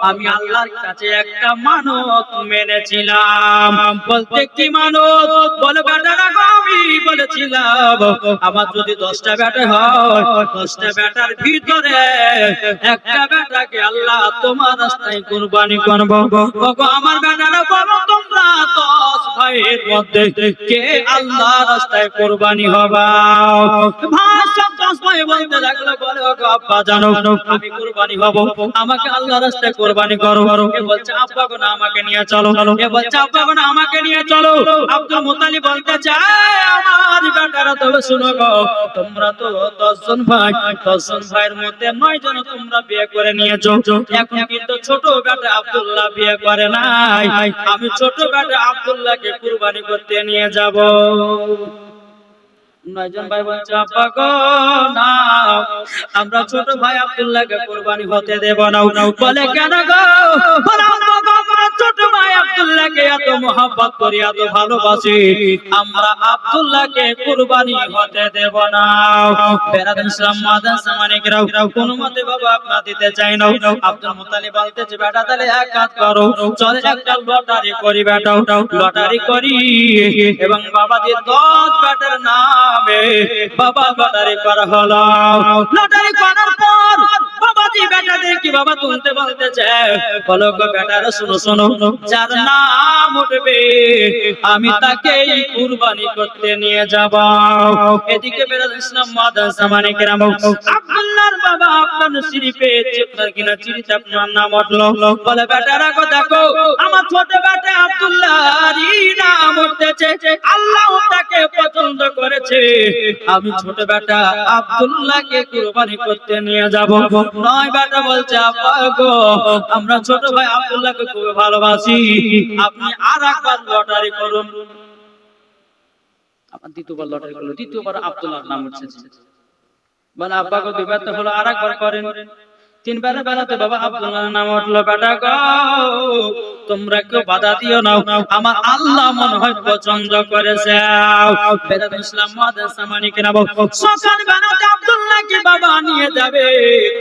আমি আল্লাহর কাছে একটা মানত মেনেছিলাম। বলতে কি মানত? বলে বেটারা আমি বলেছিলাম আমার যদি 10টা বেটা হয়, 10টা বেটার ভিতরে একটা বেটাকে আল্লাহ তোমার রাস্তায় কুরবানি করব। ওগো আমার বেটারা বলো তোমরা 10 ভাইয়ের মধ্যে কে আল্লাহর রাস্তায় কুরবানি হবা? ভাই সব 10 ভাই বলতে লাগলো, বলে ওগো আব্বা জানো আমি কুরবানি হব, আমাকে আল্লাহর রাস্তায় কুরবানি করো। এ বলছে আব্বা গো না আমাকে নিয়ে চলো, এ বলছে আব্বা গো না আমাকে নিয়ে চলো। আব্দুল মুত্তালিব বলতে চায় আমার বেটারা তবে শুনো গো, তোমরা তো 10 জন ভাই, 10 জন ভাইয়ের মধ্যে 9 জন তোমরা বিয়ে করে নিয়েছো। এখন কিন্তু ছোট বেটা আব্দুল্লাহ বিয়ে করে নাই, আমি ছোট বেটা আব্দুল্লাহকে কুরবানি করতে নিয়ে যাব। 9 জন ভাই বলছে আব্বা গো না, আমরা ছোট ভাই আব্দুল্লাহকে কুরবানি হতে দেব না। বলে কেন গো? বলে আব্বা গো আমরা ছোট ভাই আব্দুল্লাহকে এত মহব্বত করি, এত ভালোবাসি, আমরা আব্দুল্লাহকে কুরবানি হতে দেব না। বেরাদান ইসলাম মাদ্রাসা মানে গ্রাম কোন মতে বাবা আপনা দিতে চাই না। আব্দুল মুত্তালিব বলতেছে বেটা তাহলে এক কাজ করো, চল একটা লটারি করি বেটা, লটারি করি এবং বাবা দিয়ে 10 বেটার নামে বাবা লটারি করা হলো। লটারি করার পর বাবাজি বেটাদের কি বাবা তুলতে বলতেছে, বলো গো বেটারা শুনো শোনো, যার নাম উঠবে আমি তাকেই কুরবানি করতে নিয়ে যাব। এদিকে বেরাদান ইসলাম মাদ্রাসা মানে গ্রাম আব্দুল্লাহর বাবা আপনার সিঁড়ি পেয়েছে, আপনার কিনা চিঠিতে আপনার নাম উঠলো। বলে বেটারা গো দেখো আমার ছোট বেটা আব্দুল্লাহরই নাম উঠতেছে, আল্লাহ তাকে পছন্দ করেছে, আমি ছোট বেটা আব্দুল্লাহকে কুরবানি করতে নিয়ে যাব। 9 বেটা বলছে আব্বা গো আমরা ছোট ভাই আব্দুল্লাহকে খুব ভালোবাসি, আপনি আরেকবার লটারি করুন। আবার দ্বিতীয়বার লটারি করলো, দ্বিতীয়বার আব্দুল্লাহর নাম উঠছে। বলে আব্বা গো 2 বার তো হলো, আরেকবার করেন। 3 বারের বেলাতে বাবা আব্দুল্লাহর নাম উঠলো। বেটা গো তোমরা কেউ বাধা দিও না, আমার আল্লাহ মনে হয় পছন্দ করেছে। বেরাদান ইসলাম মাদ্রাসা মানে কেন সকাল বেলাতে আব্দুল্লাহ আব্দুল্লাহকে বাবা নিয়ে যাবে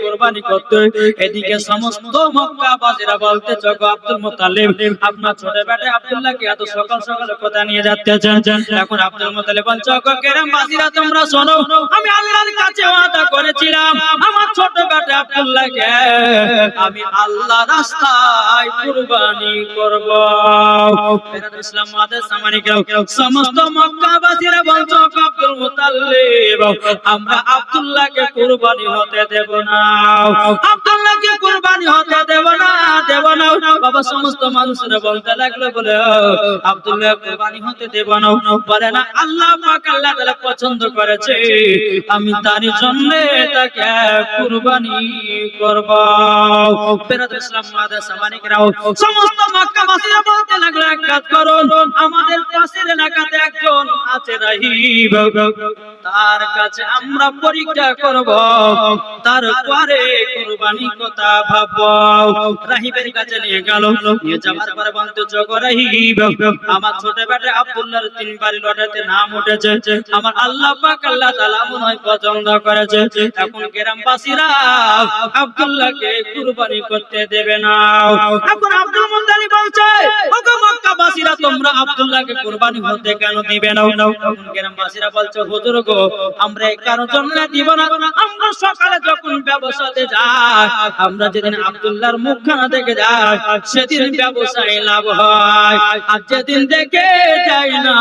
কুরবানি করতে। এদিকে সমস্ত মক্কাবাসীরা বলতেছে গো আব্দুল মুত্তালিব, আপনার ছোট বেটা আব্দুল্লাহকে এত সকাল সকালে কোথা নিয়ে যাচ্ছেন? এখন আব্দুল মুত্তালিব বলছে গো গ্রামবাসীরা তোমরা শোনো, আমি আল্লাহর কাছে ওয়াদা করেছিলাম আমার ছোট বেটা আব্দুল্লাহকে আমি আল্লাহ রাস্তায় কুরবানি করব। ইসলাম মাদের সামনে সমস্ত মক্কাবাসীরা বলছে আব্দুল মুত্তালিব আমরা আব্দুল্লাহকে কুরবানি হতে দেব না, আব্দুল্লাহকে কুরবানি হতে দেব না, দেব না। বাবা সমস্ত মানুষরা বলতে লাগলো বলে আব্দুল্লাহ কুরবানি হতে দেব না, বলে না আল্লাহ পাক আল্লাহ তাআলা পছন্দ করেছে আমি তারই জন্য তাকে কুরবানি করব। বেরাদর ইসলাম মাদের সামনে সমস্ত মক্কাবাসীরা বলতে লাগলো এক কাজ করুন, আমাদের পাশের এলাকাতে একজন আছে রাহিব, তার কাছে আমরা পরীক্ষা করব, তারপরে কুরবানি কথা ভাববো। রাহিবের কাছে নিয়ে গেল, নিয়ে যাওয়ার পরে বলতে জগ রাহিব আমার ছোট বেটা আব্দুল্লাহর 3 বাড়ি লটাতে নাম উঠেছে, আমার আল্লাহ পাক আল্লাহ তাআলা মনে হয় পছন্দ করেছে, এখন গ্রামবাসীরা আব্দুল্লাহকে কুরবানি করতে দেবে না। এখন আব্দুল মুত্তালিব বলছে ওগো মক্কাবাসীরা তোমরা আব্দুল্লাহকে কুরবানি হতে কেন দিবে না? তখন গ্রামবাসীরা বলছে হুজুর গো আমরা এই কারণের জন্য দিব না, আমরা সকালে যখন ব্যবসাতে যাই, আমরা যেদিন আব্দুল্লাহর মুখখানা দেখে যাই সেদিন ব্যবসায় লাভ হয়, আর যেদিন দেখে যাই না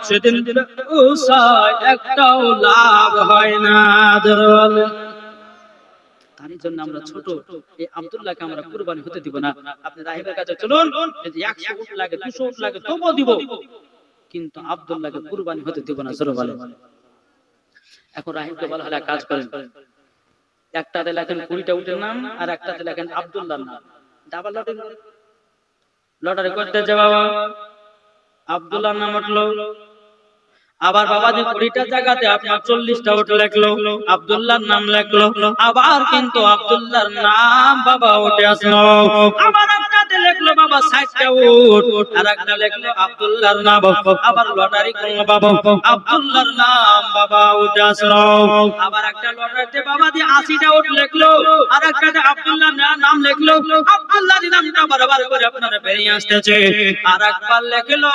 সেদিন ব্যবসায় একটাও লাভ হয় না। তার জন্য আমরা ছোট এই আব্দুল্লাহকে আমরা কুরবানি হতে দিব না। আপনি রাহিবের কাছে চলুন, যদি 100 উট লাগে 200 উট লাগে তবুও দিব, কিন্তু আব্দুল্লাহকে কুরবানি হতে দিব না। জোরে বলেন। এখন রাহিবকে বলা হলো কাজ করেন, একটাতে লেখেন 20টা উটের নাম আর একটাতে লেখেন আব্দুল্লাহর নাম, ডাবল লটারি করতে যে বাবা আব্দুল্লাহর নাম উঠলো, আবার বাবাজি 20টা জায়গাতে আপনার 40টা উট লেখলো, আব্দুল্লাহর নাম লেখলো, আবার কিন্তু আব্দুল্লাহর নাম বাবা উঠে আসলো, আবার একটাতে লেখলো বাবা 60টা উট আর একটা লেখলো আব্দুল্লাহর নাম, আবার লটারি করলো বাবা আব্দুল্লাহর নাম বাবা উঠে আসলো, আবার একটা লটারিতে বাবাজি 80টা উট লেখলো আর একটাতে আব্দুল্লাহর নাম লেখলো, আব্দুল্লাহর নামটা বারবার করে আপনারা বেরিয়ে আসতেছে, আর একবার লেখলো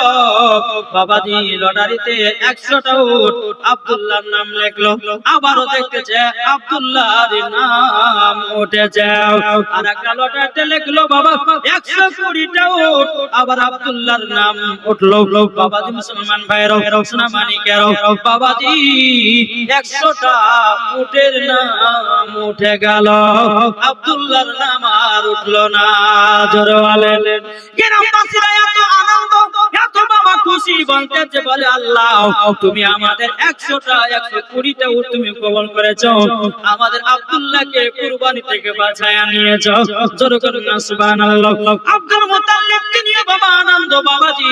বাবাজি লটারিতে 100টা উট আব্দুল্লাহর নাম লেখলো, আবারও দেখতেছে আব্দুল্লাহর নাম উঠে যাও, আর একটা লটারিতে লেখলো বাবা 120টা উট আবার আব্দুল্লাহর নাম উঠলো। বাবাজি মুসলমান ভাইরা সোনা মানিকেরা বাবাজি 100টা উটের নাম উঠে গেল, আব্দুল্লাহর নাম আর উঠলো না। জোরে বলেন। গ্রামবাসীরা এত আনন্দ এত বাবা খুশি বলতেছে বলে আল্লাহ তুমি আমাদের 100টা 120টা উট তুমি কবুল করেছো, আমাদের আব্দুল্লাহকে কুরবানি থেকে বাঁচায়া নিয়েছো। জোরে করুন না সুবহানাল্লাহ। আব্দুল মুত্তালিবকে নিয়ে বাবা আনন্দ বাবাজি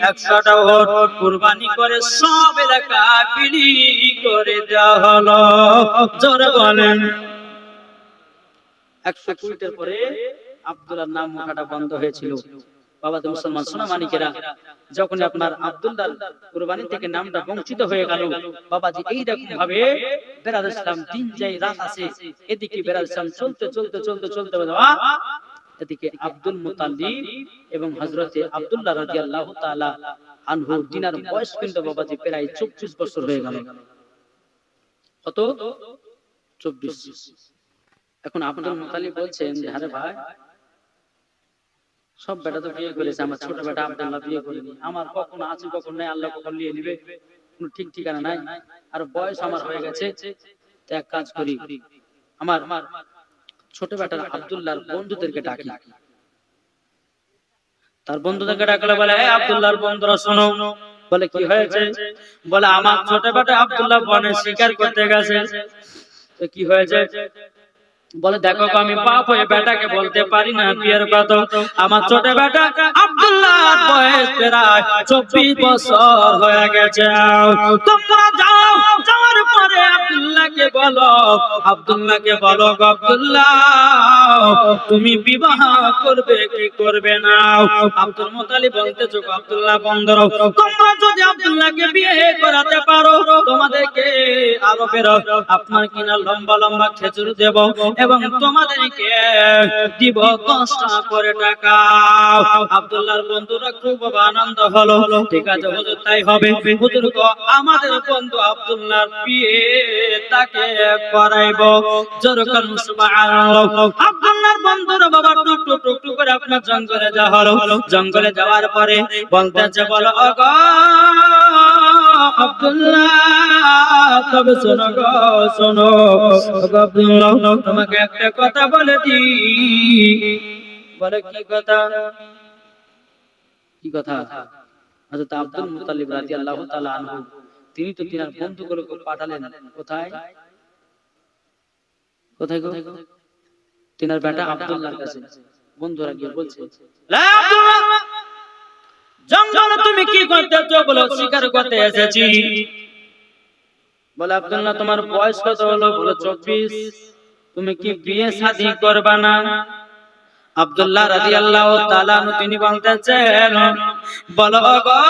100টা উট কুরবানি করে সব এলাকা বিলি করে দেওয়া হলো। জোরে বলেন। 120টার পরে আব্দুল্লাহর নাম মুখাটা বন্ধ হয়েছিল। বাবা মুসলমান সোনা মানিকেরা যখন আপনার আব্দুল্লাহর কুরবানি থেকে নামটা বঞ্চিত হয়ে গেল, বাবাজি এইরকম ভাবে বেরাদর ইসলাম দিন যাই রাত আসে, এদিকে বেরাদর ইসলাম চলতে চলতে চলতে চলতে এদিকে আব্দুল মুত্তালিব এবং হযরতে আব্দুল্লাহ রাদিয়াল্লাহু তাআলা আনহু দিনার বয়স কিন্তু বাবাজি প্রায় 24 বছর হয়ে গেল। কত? 24। এখন আব্দুল মুত্তালিব বলছেন যে আরে ভাই সব বেটা তো বিয়ে করেছে, আমার ছোট বেটা আব্দুল্লাহ বিয়ে করেনি, আমার কখন আছে কখন নাই আল্লাহ কখন নিয়ে নিবে কোনো ঠিক ঠিকানা নাই, আর বয়স আমার হয়ে গেছে, তো এক কাজ করি আমার ছোট বেটার আব্দুল্লাহর বন্ধুদেরকে ডাকি। তার বন্ধুদেরকে ডাকলে বলে হে আব্দুল্লাহর বন্ধুরা শোনো, বলে কি হয়েছে? বলে আমার ছোট বেটা আব্দুল্লাহ বনে শিকার করতে গেছে। তো কি হয়েছে? বলে দেখো আমি বাপ হয়ে বেটাকে বলতে পারি না বিয়ের কথা, আমার ছোট বেটা আব্দুল্লাহর বয়স প্রায় 24 বছর হয়ে গেছে, তোমরা যাও, যাওয়ার পরে আব্দুল্লাহকে বলো বলো আব্দুল্লাহকে বলো আব্দুল্লাহ তুমি বিবাহ করবে কি করবে না? আব্দুল মুত্তালিব বলতেছে আব্দুল্লাহ বন্ধুর তোমরা যদি আব্দুল্লাহকে বিয়ে করাতে পারো তোমাদেরকে আরবের আপনার কিনা লম্বা লম্বা খেজুর দেব এবং তোমাদেরকে দিব 10 টাকা করে টাকা। আব্দুল্লাহর বন্ধুরা খুব আনন্দ হলো, ঠিক আছে হুজুর তাই হবে। হুজুর তো আমাদের বন্ধু আব্দুল্লাহর বিয়ে তাকে করাইবো। জোরকার সুবহানাল্লাহ। আব্দুল্লাহর বন্ধুরা বাবা টুক টুক টুক টুক করে আপনার জঙ্গলে যাওয়া হলো। জঙ্গলে যাওয়ার পরে বলতেছে বলো ওগো আব্দুল্লাহ তবে শোনো গো শোনো ওগো আব্দুল্লাহ তোমাকে একটা কথা বলে দি। বলে কি কথা? কি কথা? হযরত আব্দুল মুত্তালিব রাদিয়াল্লাহু তাআলা আনহু তিনি তো তিনার বন্ধুগুলোকে পাঠালেন কোথায় কোথায় গো? তিনার বেটা আব্দুল্লাহর কাছে। বন্ধুরা গিয়ে বলছে লা আব্দুল্লাহ জঙ্গলে তুমি কি করতেছো? বলো শিকার করতে এসেছি। বলে আব্দুল্লাহ তোমার বয়স কত হলো? বলো 24। তুমি কি বিয়ে শাদী করবা না? আব্দুল্লাহ রাদিয়াল্লাহু তাআলা আনহু তিনি বলতেছেন বলো গো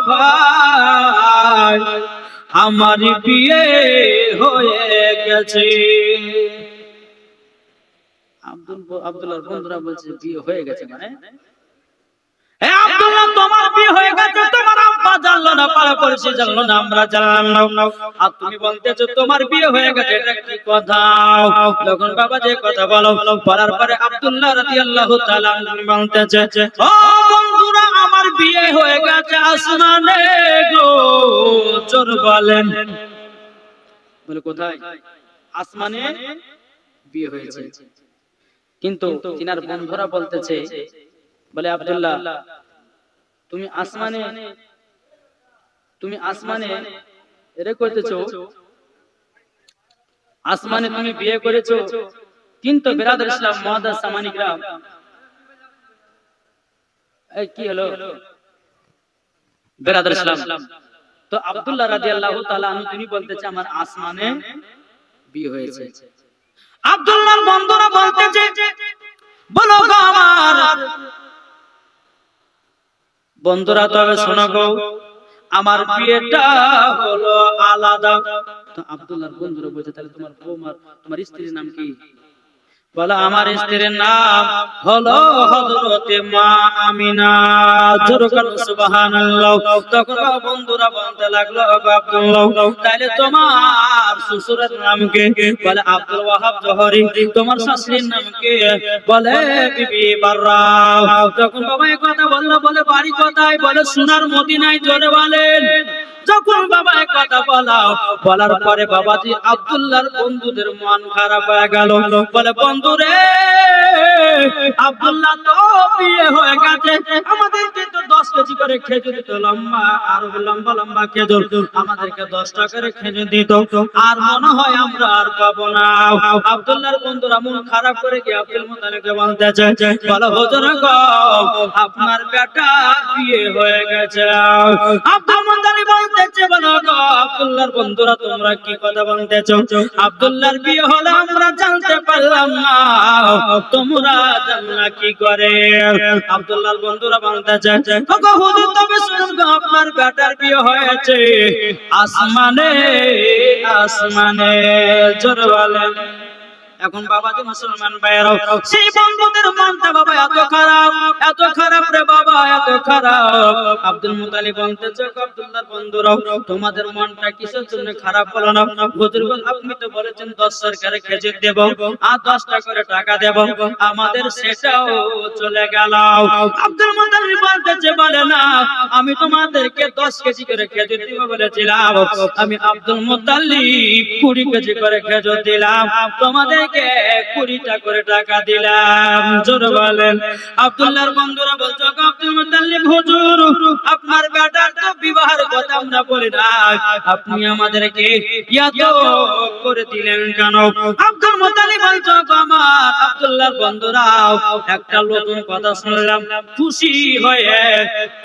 ভাই আমার বিয়ে হয়ে গেছে। আব্দুল্লাহর বন্ধুরা বলছে বিয়ে হয়ে গেছে মানে? হে আব্দুল্লাহ তোমার বিয়ে হয়ে গেছে, তোমার আব্বা জানলো না, পাড়া পড়শি জানলো না, আমরা জানলাম না, আর তুমি বলতেছো তোমার বিয়ে হয়ে গেছে, এটা কি কথা? তখন বাবা যে কথা বলো বলার পরে আব্দুল্লাহ রাদিয়াল্লাহু তাআলা আনহু বলতেছে ও বন্ধুরা আমার বিয়ে হয়ে গেছে আসমানে গো। জোর বলেন। বলে কোথায়? আসমানে বিয়ে হয়েছে। কিন্তু তিনার বন্ধুরা বলতেছে বলে আব্দুল্লাহ তুমি আসমানে এরে করতেছো, আসমানে তুমি বিয়ে করেছো, কিন্তু বিরাদর ইসলাম মুআদ্দাস সামানিকরা এই কি হলো বিরাদর ইসলাম? তো আব্দুল্লাহ রাদিয়াল্লাহু তাআলা আনহু তিনি বলতেছে আমার আসমানে বিয়ে হয়েছে। আব্দুল্লাহর বন্ধুরা বলতেছে বলো গো আমার বন্ধুরা তবে শোনো গো আমার বিয়েটা হলো আলাদা। তো আব্দুল্লাহর বন্ধুরা বলছে তাহলে তোমার বৌমার তোমার স্ত্রীর নাম কি? বলে আমার স্ত্রীর নাম হলো হযরতে মা আমিনা। জোরকার সুবহানাল্লাহ। তখন বন্ধুরা বলতে লাগলো আব্দুল্লাহ তাহলে তোমার শ্বশুরের নাম কি? বলে আব্দুল ওয়াহাব জোহরি। তোমার শাশুড়ির নাম কি? বলে বিবি বাররা। তখন বাবা এই কথা বললো, বলে বাড়ি কোথায়? বলে সোনার মদিনায়। জোরে বলেন। যখন বাবা কথা বলার পরে বাবাজি আব্দুল্লাহর বন্ধুদের মন খারাপ হয়ে গেল। বলে বন্ধু রে আব্দুল্লাহ তো বিয়ে হয়ে গেছে, আমাদেরকে তো 10 কেজি করে খেজুর দিত, লম্বা আর লম্বা লম্বা খেজুর, আমাদেরকে 10 টাকা করে খেজুর দিত, আর মনে হয় আমরা আর পাবো না। আব্দুল্লাহর বন্ধুরা মন খারাপ করে গিয়ে আব্দুল মুত্তালিবকে বলতেছে বলো হুজুর গো আপনার বেটা বিয়ে হয়ে গেছে। আব্দুল মুত্তালিব বলতেছে বলো গো আব্দুল্লাহর বন্ধুরা তোমরা কি কথা বলতেছো? আব্দুল্লাহর বিয়ে হলো আমরা জানতে পারলাম না, তোমরা জানলা কি করে? আব্দুল্লাহর বন্ধুরা বলতেছে ওগো হুজুর তবে শুনুন গো আপনার বেটার বিয়ে হয়েছে আসমানে। আসমানে। জোরে বলেন। এখন বাবাজি মুসলমান ভাইরা সেই বন্ধুদের মনটা বাবা এত খারাপ রে বাবা, এত খারাপ। আব্দুল মুত্তালিব বলতেছে আব্দুল্লাহর বন্ধুরা তোমাদের মনটা কিসের জন্য খারাপ হলো না? হুজুর আপনি তো বলেছেন 10 সরকারে খেজুর দেব আর 10 টাকা করে টাকা দেব, আমাদের সেটাও চলে গেল। আব্দুল মুত্তালিব বলতেছে বলে না আমি তোমাদেরকে 10 কেজি করে খেজুর দিব বলেছিলাম, আমি আব্দুল মুত্তালিব 20 কেজি করে খেজুর দিলাম, তোমাদের 20 টাকা করে টাকা দিলাম। জোরে বলেন। আব্দুল্লাহর বন্ধুরা বলছে আব্দুল মুত্তালিব হুজুর আপনার বেটার তো বিবাহের কথা আমরা বলি না, আপনি আমাদেরকে এত করে দিলেন কেন? আব্দুল মুতালিব বলছো আমার আব্দুল্লাহর বন্ধুরাও একটা নতুন কথা শুনলাম, খুশি হয়ে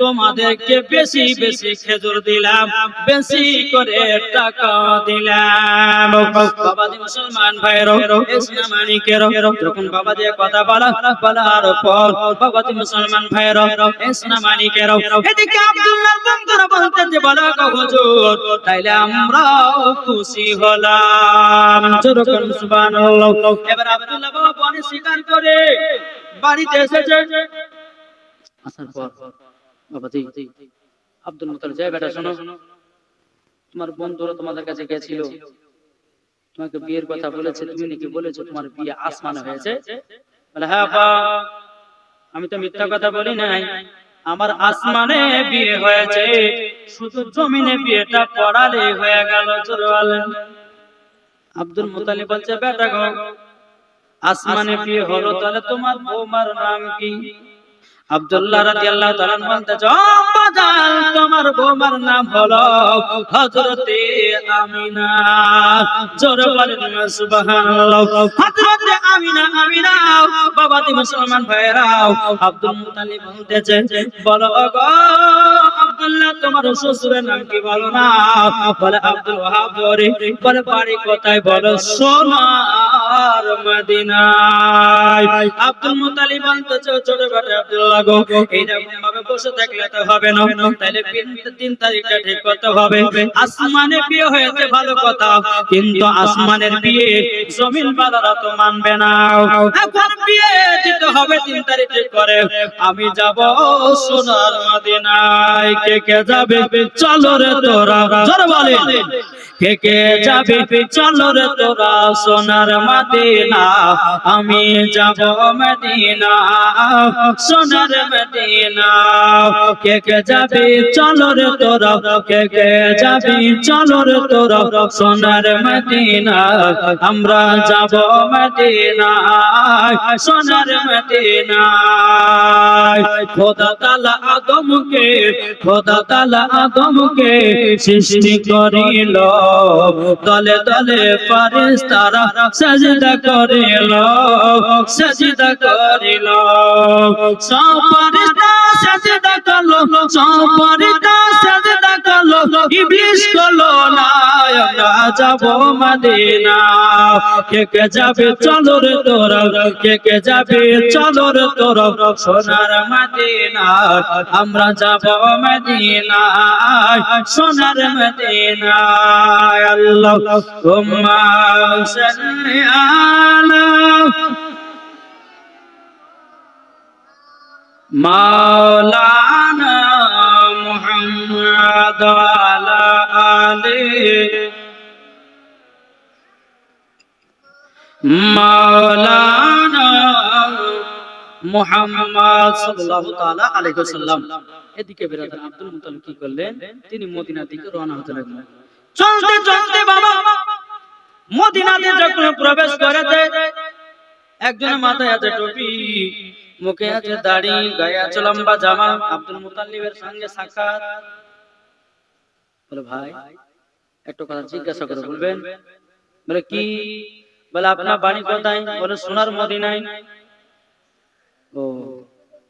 তোমাদেরকে বেশি বেশি খেজুর দিলাম, বেশি করে টাকা দিলাম। বাবাজি মুসলমান ভাইরা, ইসলাম মানিকেরা, যখন বাবাজি কথা বলার পর বাবাজি মুসলমান ভাইরা, ইসলাম মানিকেরা, এদিকে আব্দুল্লাহর বন্ধুরা বলতে বলো গো হুজুর, তাইলে আমরাও খুশি হলাম। যেরকম সুবহানাল্লাহ। এবার আব্দুল্লাহ বাবা পানি স্বীকার করে বাড়িতে এসেছে। আসার পর বাবাজি আব্দুল মুতালিব, যাই বেটা শোনো, তোমার বন্ধুরা তোমাদের কাছে গেছিল, তোমাকে বিয়ের কথা বলেছে, তুমি নাকি বলেছো তোমার বিয়ে আসমানে হয়েছে? বলে হ্যাঁ বাবা, আমি তো মিথ্যা কথা বলি নাই, আমার আসমানে বিয়ে হয়েছে, শুধু জমিনে বিয়েটা পড়ালে হয়ে গেল। আব্দুল মুতালিব বলছে বেটা গো, আসমানে বিয়ে হলো, তাহলে তোমার বৌমার নাম কি? আব্দুল্লাহ রাদিয়াল্লাহু তাআলা বলতেছে, ও বাজান, তোমার বৌমার নাম হলো হযরতে আমিনা। জোরে বলেন সুবহানাল্লাহ। হযরতে আমিনা। আমিনা বাবাজি মুসলমান ভাইরাও, আব্দুল মুতালিব বলতেছে, বলো গো আব্দুল্লাহ, তোমার শ্বশুরের নাম কি বলো না? বলে আব্দুল ওয়াহাব জোরে। বলে বাড়ি কোথায়? বলো সোনার মদিনায়। আব্দুল মুতালিব বলতেছে, ছোট বেটা আব্দুল্লাহ গো, এইরকম ভাবে বসে থাকলে তো হবে না, তাহলে 3 তারিখটা ঠিক করতে হবে। আসমানে বিয়ে হয়েছে ভালো কথা, কিন্তু আসমানের বিয়ে জমিন বালারা তো মানবে না। এখন বিয়ে দিতে হবে 3 তারিখ ঠিক করে। আমি যাব সোনার মদিনায়। কে কে যাবে? চলো রে তোরা, জোরে বলে কে কে যাবে? চলো রে তোরা সোনার মদিনা, আমি যাব মদিনা, সোনার মদিনা। কে কে যাবে? চলো রে তোরা, কে কে যাবে? চলো রে তোরা সোনার মদিনা, আমরা যাব মদিনা, সোনার মদিনা। খোদা তাআলা আদমকে, খোদা তাআলা আদমকে সৃষ্টি করিল, দলে দলে ফেরেশতারা সিজদা করিল, সিজদা করিল। সব ফেরেশতা সিজদা করলো, সব ফেরেশতা সিজদা করলো, ইবলিস করলো না। আমরা যাব মদিনা। কে কে যাবে? চলো রে তোরা, কে কে যাবে? চলো রে তোরা সোনার মদিনা, আমরা যাব মদিনা, সোনার মদিনা। আল্লাহুম্মা সাল্লি আলা মাওলানা মুহাম্মদ ওয়া আলা আলিহি মাওলানা মুহাম্মদ সাল্লাল্লাহু তাআলা আলাইহি ওয়াসাল্লাম। এদিকে বেরাদার আব্দুল মুতালিব কি করলেন? তিনি মদিনার দিকে রওনা হতে লাগলেন। চলতে চলতে বাবা মদিনাতে যখন প্রবেশ করেছে, একজনের মাথায় আছে টুপি, মুখে আছে দাড়ি, গায়ে আছে লম্বা জামা। আব্দুল মুতালিবের সঙ্গে সাক্ষাৎ। বলে ভাই একটা কথা জিজ্ঞাসা করে বলবেন? বলে কি? বলে আপনার বাড়ি কোথায়? বলে সোনার মদিনায়। ও,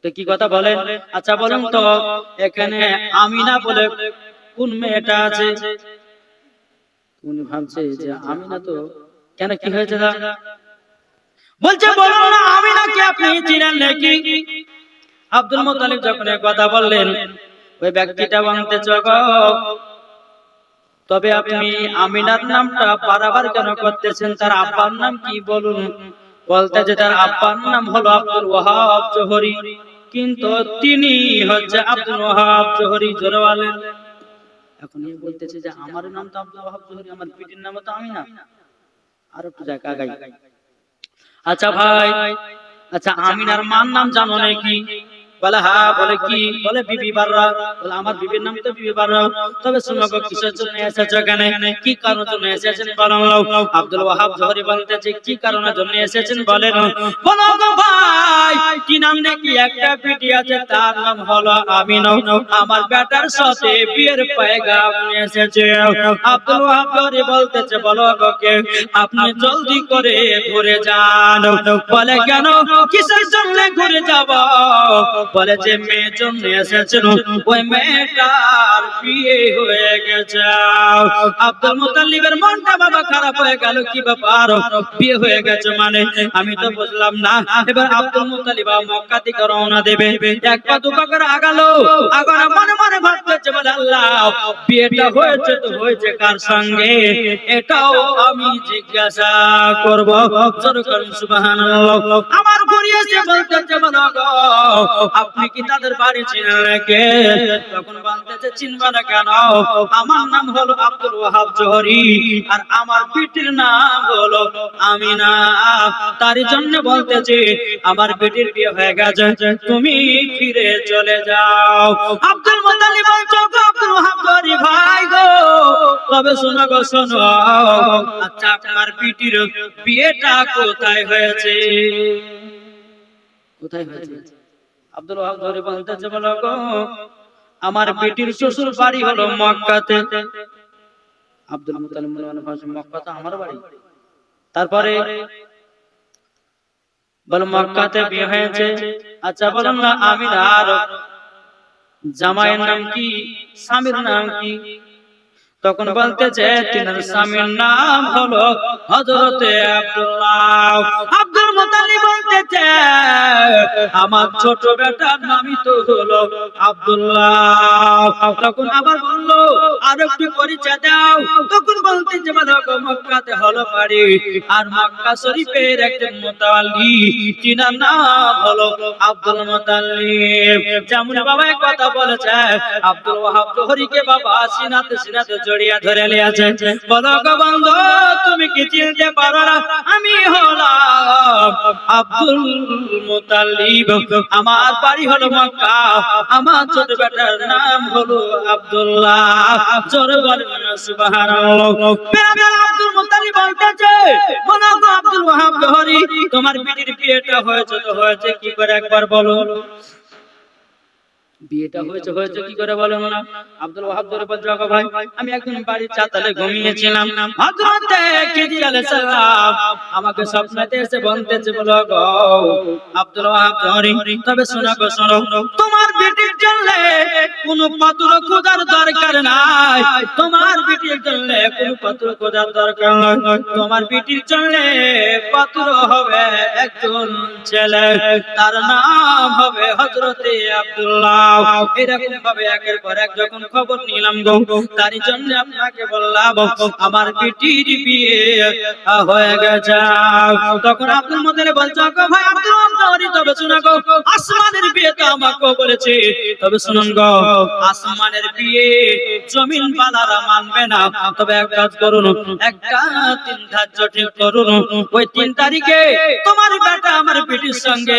তো কি কথা বলেন? আচ্ছা বলুন তো, এখানে আমিনা বলে কোন মেয়েটা আছে? উনি ভাবছে যে আমিনা তো, কেন কি হয়েছে? বলছে বলুন না, আমিনাকে আপনি চিনেন নাকি? আব্দুল মুতালিব যখন কথা বললেন, ওই ব্যক্তিটা বলতে চগো, তবে আপনি আমিনার নামটা বারবার কেন করতেছেন? তার আব্বার নাম কি বলুন? বলতে যে তার আব্বার নাম হলো আব্দুল ওয়াহাব জোহরি, কিন্তু তিনি হচ্ছে আব্দুল ওয়াহাব জোহরি। জোরে বলেন। এখন এই বলতেছে যে আমার নাম তো আব্দুল ওয়াহাব জোহরি, আমার পিতার নাম তো আমিনা। আর একটু জায়গা আগাই। আচ্ছা ভাই, আচ্ছা আমিনার মার নাম জানো নাকি? বলে হ্যাঁ, বলে কি? বলে বিবি বাররা। বলে আমার বিবির নাম তো বিবি বাররা। তবে শোনো গো, কিসের জন্য এসেছো এখানে? কি কারণের জন্য এসেছেন বলেন? আব্দুল ওয়াহাব জোহরি বলতেছে কি কারণের জন্য এসেছেন বলেন। বলো গো ভাই, কি নাম নাকি একটা বিটি আছে, তার নাম হলো আমিনা। আমার বেটার সাথে বিয়ের পয়গাম এসেছে। আব্দুল ওয়াহাব জোহরি বলতেছে বলো গো কে? আপনি জলদি করে ঘুরে যান। বলে কেন, কিসের জন্য ঘুরে যাব? বলে যে মেয়ের জন্য এসেছেন, ওই মেয়েটার বিয়ে হয়ে গেছে। আব্দুল মুতাল্লিবের মনটা বাবা খারাপ হয়ে গেল, কি ব্যাপার, বিয়ে হয়ে গেছে মানে? আমি তো বুঝলাম না। এবার আব্দুল মুতাল্লিব মক্কা থেকে রওনা দেবে, এক পা দু পা করে আগালো। আগানো মনে মনে ভাবতেছে বলে আল্লাহ, বিয়েটা হয়েছে তো হয়েছে কার সঙ্গে, এটাও আমি জিজ্ঞাসা করব। জোরে করুন সুবহানাল্লাহ। আমার ঘুরিয়েছে বলতেছে বলো গো, আপনি কি তাদের বাড়ি চিনেন নাকি? তখন বলতেছে চিনবা না কেন? আমার নাম হলো আব্দুল ওয়াহাব জোহরি, আর আমার বিটির নাম হলো আমিনা। তার জন্য বলতেছে আমার বিটির বিয়ে হয়ে গেছে, তুমি ফিরে চলে যাও। আব্দুল মুতাল্লিব বলছে আব্দুল ওয়াহাব জোহরি ভাই গো, তবে শোনো গো শোনো, আচ্ছা আপনার বিটির বিয়েটা কোথায় হয়েছে? কোথায় হয়েছে? আব্দুল ওয়াহাব জোহরি বলতেছে বলো গো, আমার বেটির শ্বশুর বাড়ি হলো মক্কাতে। আব্দুল মুতাল্লিব বলেন মক্কা তো আমার বাড়ি। তারপরে বলে মক্কাতে বিয়ে হয়েছে, আচ্ছা বলুন না আমিনার জামাইয়ের নাম কি, স্বামীর নাম কি? তখন বলতেছে তিনার স্বামীর নাম হলো হযরতে আব্দুল্লাহ। আব্দুল মুতাল্লিব বলতেছে আমার ছোট বেটার নামই তো হলো আব্দুল্লাহ। তখন আবার বললো আর একটু পরিচয় দাও। তখন বলতেছে মক্কাতে হলো বাড়ি, আর মক্কা শরীফের একজন মুতাওয়াল্লি, তিনার নাম হলো আব্দুল মুতাল্লিব। যেমন বাবা কথা বলেছে, আব্দুল ওয়াহাব জোহরিকে বাবা সিনাতে সিনাতে জড়িয়ে ধরে নিয়েছে। বলো গো বন্ধু, তুমি কি চিনতে পারো না আমি হলাম আব্দুল মুতাল্লিব, আমার বাড়ি হলো মক্কা, আমার ছোট বেটার নাম হলো আব্দুল্লাহ। জোরে বলেন না সুবহানাল্লাহ। বেরাদার আব্দুল মুতাল্লিব বলতেছে বলো গো আব্দুল ওয়াহাব জোহরি, তোমার বিটির বিয়েটা হয়েছে তো হয়েছে কি করে একবার বলো। বিয়েটা হয়েছে হয়েছে কি করে বলো না? আব্দুল ওয়াহাব জোহরি বলছে ভাই, আমি একদিন বাড়ির চাতালে ঘুমিয়েছিলাম, হযরতে খিজির আলাইহিস সালাম আমাকে স্বপ্নেতে এসে বলতেছে বলো গো আব্দুল ওয়াহাব জোহরি, তবে শোনো গো শোনো, তোমার বিটির জন্য কোনো পাত্র খোঁজার দরকার নাই, তোমার বিটির জন্য কোনো পাত্র খোঁজার দরকার নাই, তোমার বিটির জন্য পাত্র হবে একজন ছেলে, তার নাম হবে হযরতে আব্দুল্লাহ। এরকম ভাবে একের পর এক যখন খবর নিলাম গো, তারই জন্য আপনাকে বললাম আমার বিটির বিয়ে হয়ে গেছে। তখন আব্দুল মুতাল্লিব বলছে গো ভাই আব্দুল ওয়াহাব জোহরি, তবে শুনো গো, আসমানের বিয়ে তো আমাকে বলেছে, তবে শুনুন গো, আসমানের বিয়ে জমিন বালারা মানবে না, তবে এক কাজ করুন, একটা দিন ধার্য ঠিক করুন, ওই 3 তারিখে তোমার বেটা আমার বিটির সঙ্গে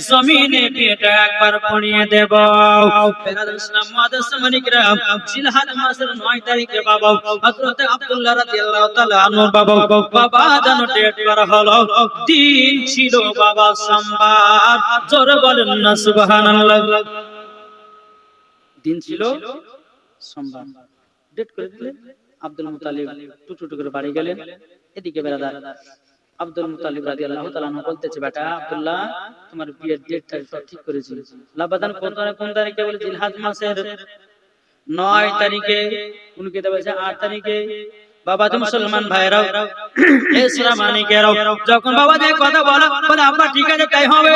জমিনে বিয়েটা একবার পড়িয়ে দেব। বেরাদর ইসলাম মুআদ্দাস মানিকরাম, জিলহজ মাসের 9 তারিখে বাবা হযরতে আব্দুল্লাহ রাদিয়াল্লাহু তাআলা আনহু বাবা জানো ডেট করা হলো, দিন ছিল বাবা সোমবার। জোরে বলেন না সুবহানাল্লাহ। দিন ছিল সোমবার, ডেট করে দিলেন। আব্দুল মুতাল্লিব টুটু করে বাড়ি গেলেন। এদিকে বেরাদার আব্দুল মুতাল্লিব রাদিয়াল্লাহু তাআলা আনহু বলতেছে বেটা আব্দুল্লাহ, তোমার বিয়ের ডেটটা সব ঠিক করেছি। লাবাদান কোন তারিখে? বলে জিলহজ মাসের 9 তারিখে। কোন কিতাবে আছে 8 তারিখে। বাবা তো মুসলমান ভাইরাও, ইসলাম মানিকেরাও যখন বাবা যে কথা বলে আব্বা ঠিক আছে তাই হবে,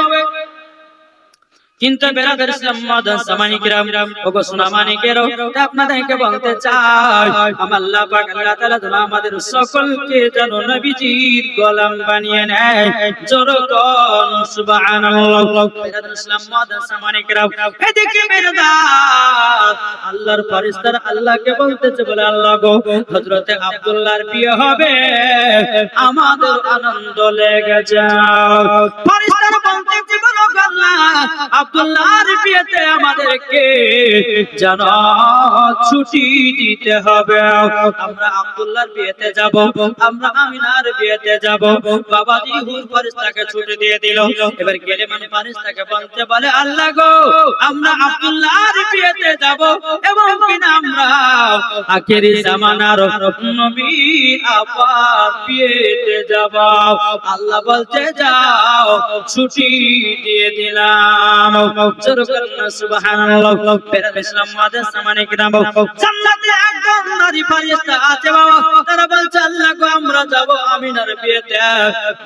কিন্তু বেরাদার ইসলাম মুআদ্দাস মানিকরাম ওগো সোনা মানিকেরাও, আপনাদেরকে বলতে চাই আমার আল্লাহ পাক আল্লাহ তাআলা যেন আমাদের সকলকে যেন নবীজির গোলাম বানিয়ে নেয়। জোরে কোন সুবহানাল্লাহ। বেরাদার ইসলাম মুআদ্দাস মানিকরাম, এদিকে বেরাদার আল্লাহর ফেরেশতারা আল্লাহকে বলতেছে বলে আল্লাহ গো হযরতে আব্দুল্লাহর বিয়ে হবে, আমাদের আনন্দ লেগে যায়। ফেরেশতারা বলতেছে বলো আল্লাহ আব্দুল্লাহর বিয়েতে আমাদেরকে যেন ছুটি দিতে হবে। আমরা আব্দুল্লাহর বিয়েতে যাব, আমরা আমিনার বিয়েতে যাব। বাবাজি হুর ফেরেশতাকে ছুটি দিয়ে দিল। এবার গেলেমান ফেরেশতাকে বলতে বলে, আল্লাহ গো, আমরা আব্দুল্লাহর বিয়েতে যাব এবং কিনা আমরা আখেরি জামানার নবী আপার বিয়েতে যাব। আল্লাহ বলতে যাও, ছুটি দিয়ে দিলাম। জোরে বলুন সুবহানাল্লাহ। বেরাদ ইসলাম মাদাস সামানে কিরাম, জান্নাতে একদম নারী ফেরেশতা আছে বাবা, তারা বলছে আল্লাহ গো, আমরা যাব আমিনার বিয়েতে।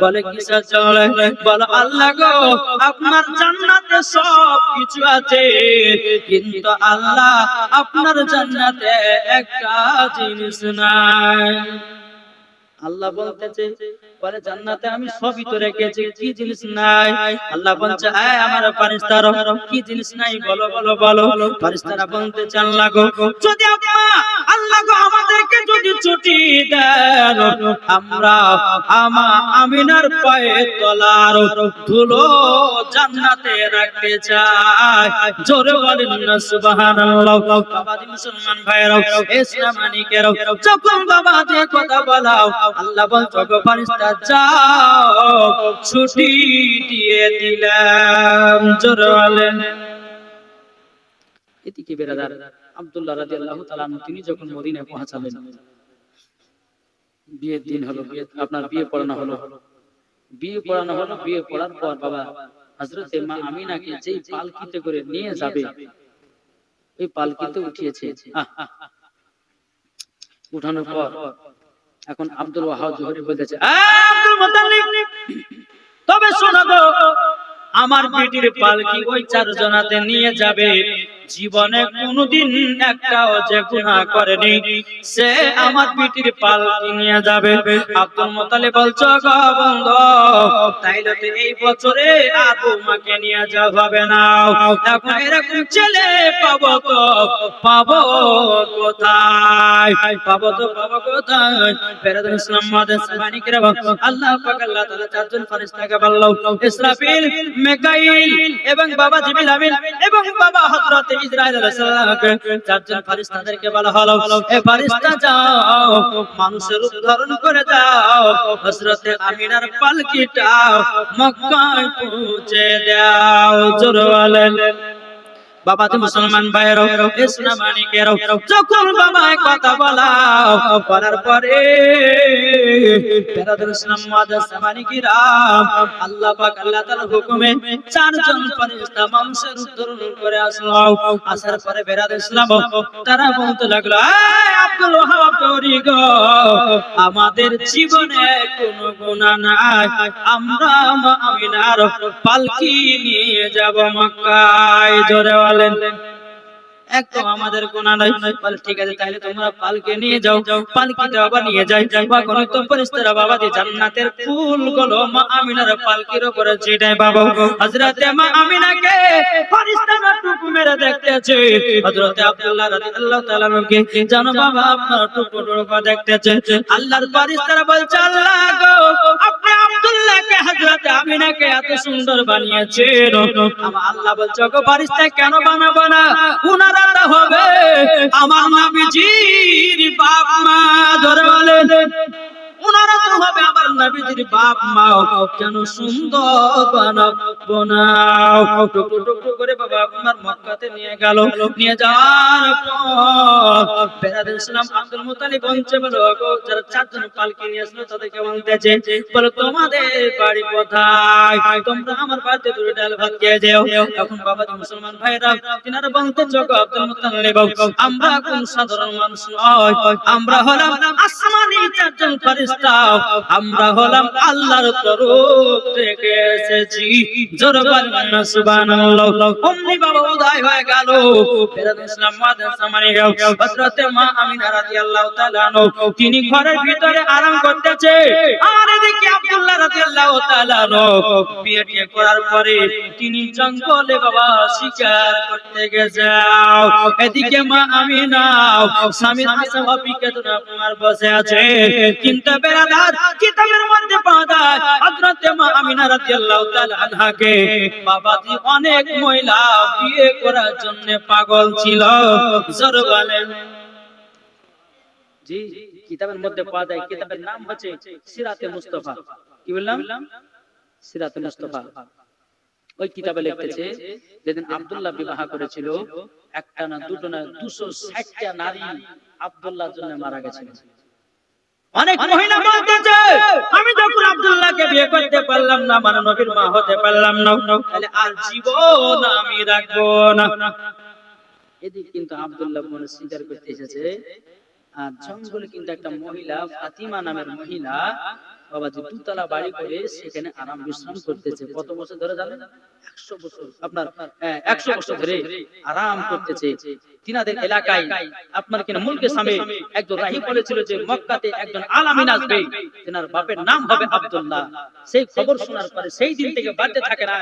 বলে কিসের চলে? বলে আল্লাহ গো, আপনার জান্নাতে সব কিছু আছে, কিন্তু আল্লাহ আপনার জান্নাতে একটা জিনিস নাই। আল্লাহ বলতেছে, বলে জান্নাতে আমি সবই তো রেখেছি, কি জিনিস নাই? আল্লাহ বলছে, আয় আমার ফেরেশতারা, কি জিনিস নাই বলো বলো বলো। ফেরেশতারা বলতেছে, আল্লাহ গো, যদি আল্লাহ গো আমাদেরকে যদি ছুটি দেন, আমরা আমিনার পায়ের তলার ধুলো জান্নাতে রাখতে চাই। জোরে বলেন না সুবহানাল্লাহ। বাবাজি মুসলমান ভাইরা, ইসলামানিকেরা, যখন বাবাজি কথা বলাও, আল্লাহ বলছো গো ফেরেশতা যাও, ছুটি দিয়ে দিলাম। জোরে বলেন। এদিকে বেরাদার আব্দুল্লাহ রাদিয়াল্লাহু তাআলা তিনি যখন মদিনায় পৌঁছালেন, বিয়ের দিন হলো, আপনার বিয়ে পড়ানো হলো। বিয়ে পড়ার পর বাবা হযরতে মা আমিনাকে যেই পালকিতে করে নিয়ে যাবে, ওই পালকিতে উঠিয়েছে। উঠানোর পর এখন আব্দুল ওয়াহাব জোহরি বলতেছে, আব্দুল মুতাল্লিব, তবে শোনো গো, আমার বেটির পালকি ওই চারজনাতে নিয়ে যাবে। জীবনে কোনদিন একটাও যে গুনাহ করেনি, সে আমার বেটির পালকি নিয়ে যাবে। আব্দুল মুতাল্লিব বলছো গো বন্ধু, তাইলে তো এই বছরে আর বৌমাকে নিয়ে যাওয়া হবে না। এখন এরকম ছেলে পাবো তো পাবো কোথায়? পাবো কোথায়? বেরাদুল ইসলাম মাদাস সামানিকেরা, আল্লাহ পাক আল্লাহ তাআলা চারজন ফেরেশতাকে বলল, ইসরাফিল, মিকাইল এবং বাবা জিবরিল আমিন এবং বাবা হযরত ইসরাইল আলাইহিস সালামকে চারজন ফেরেশতাদেরকে বলা হলো, এ ফেরেশতা যাও, মানুষের রূপ ধারণ করে যাও, হযরত আমিনার পালকিটা মক্কায় পৌঁছে দাও। জোরে বলেন। বাবা তো মুসলমান ভাইরা, ইসলামানিকেরা, যখন বাবা কথা বলার পরে বেরাদুল ইসলাম মাদাস সামানিকেরা, আল্লাহ পাক আল্লাহ তাআলার হুকুমে চারজন ফেরেশতা মানুষের রূপ ধারণ করে আসলো। আসার পরে বেরাদুল ইসলাম তারা বলতে লাগলো, এই আব্দুল ওয়াহাব জোহরি গো, আমাদের জীবনে কোনো গুনাহ নাই, আমরা মা আমিনার পালকি নিয়ে যাব মক্কায়। জোরে বলেন। একদম আমাদের গুনাহ নাই। বলে ঠিক আছে, তাহলে তোমরা পালকি নিয়ে যাও। পালকিতে বাবা নিয়ে যাই। তখন তো ফেরেশতারা বাবা যে জান্নাতের ফুলগুলো মা আমিনার পালকির উপরে ছিটায় বাবা। হযরতে মা আমিনাকে ফেরেশতারা টুকু মেরে দেখতেছে। হযরতে আব্দুল্লাহ রাদিয়াল্লাহু তাআলা কে জানো বাবা আপনার টুকু দেখতেছে। আল্লাহর ফেরেশতারা বলছে, আল্লাহ গো, আপনি আব্দুল্লাহকে হযরতে আমিনাকে এত সুন্দর বানিয়েছেন। আমার আল্লাহ বলছে, গো ফেরেশতা কেন বানাবো না? উনারা হবে আমার নবীজির বাপ মা। ধরে বলেন, উনারা তো হবে আমার নবীজির বাপ মা, কেন সুন্দর বানাবো না? টুকরো টুকরো করে বাবা আপনার মক্কাতে নিয়ে গেল। নিয়ে যাওয়ার পর বেরাদুল ইসলাম আব্দুল মুতালিব বলছে, বলো গো, যারা চারজন পালকি নিয়ে আসলো তাদেরকে বলতেছে, বলো তোমাদের বাড়ি কোথায়? তোমরা আমার বাড়িতে দুটো ডাল ভাত খেয়ে যাও। এখন বাবা মুসলমান ভাইরা তিনারা বলতেছে, গো আব্দুল মুতালিব, আমরা কোন সাধারণ মানুষ নয়, আমরা হলাম আসমানি চারজন ফেরেশতা, আমরা হলাম আল্লাহর তরফ থেকে এসেছি। জোরে বলেন সুবহানাল্লাহ। অমনি বাবা উদয় হয়ে গেল। বেরাদুল ইসলাম মাদাস সামানিরা, হযরতে মা আমিনা রাদিয়াল্লাহু তাআলা আনহা তিনি ঘরের ভিতরে আরাম করতেছে, আর এদিকে আব্দুল্লাহ রাদিয়াল্লাহু তাআলা আনহু বিয়ে করার পরে তিনি জঙ্গলে বাবা শিকার করতে গেছে। এদিকে মা আমিনা স্বামীর আশাভাবিকে আপনার বসে আছে। কিন্তু বেরাদার কিতাবের মধ্যে পাওয়া যায় হযরত মা আমিনা রাদিয়াল্লাহু তাআলা আনহাকে বাবাজি অনেক মহিলা বিয়ে করার জন্য পাগল ছিল। জোরে বলেন জি। কিতাবের মধ্যে পাওয়া যায়, কিতাবের নাম হচ্ছে সিরাতে মুস্তাফা। কি বললাম? সিরাতে মুস্তাফা। ওই কিতাবে লিখতেছে যেদিন আব্দুল্লাহ বিবাহ করেছিল একটা না দুটো না 260টা নারী আব্দুল্লাহর জন্য মারা গেছিল। অনেক মহিলা বলতেছে আমি যখন আব্দুল্লাহকে বিয়ে করতে পারলাম না, মানে নবীর মা হতে পারলাম না, তাহলে আর জীবন আমি রাখবো না। এদিক কিন্তু আব্দুল্লাহ মনে স্বীকার করতে এসেছে। আর জঙ্গলে কিন্তু একটা মহিলা ফাতিমা নামের মহিলা বাবাজি দুতলা বাড়ি করে সেখানে আরাম বিশ্রাম করতেছে। কত বছর ধরে জানেন? 100 বছর। আপনার 100 বছর ধরে আরাম করতেছে। তিনাদের এলাকায় আপনার কিনা মুলকে সামে একজন রাহি বলেছিল যে মক্কাতে একজন আলামিন আসবে, তিনার বাপের নাম হবে আব্দুল্লাহ। সেই খবর শোনার পরে সেই দিন থেকে বাড়তে থাকে না,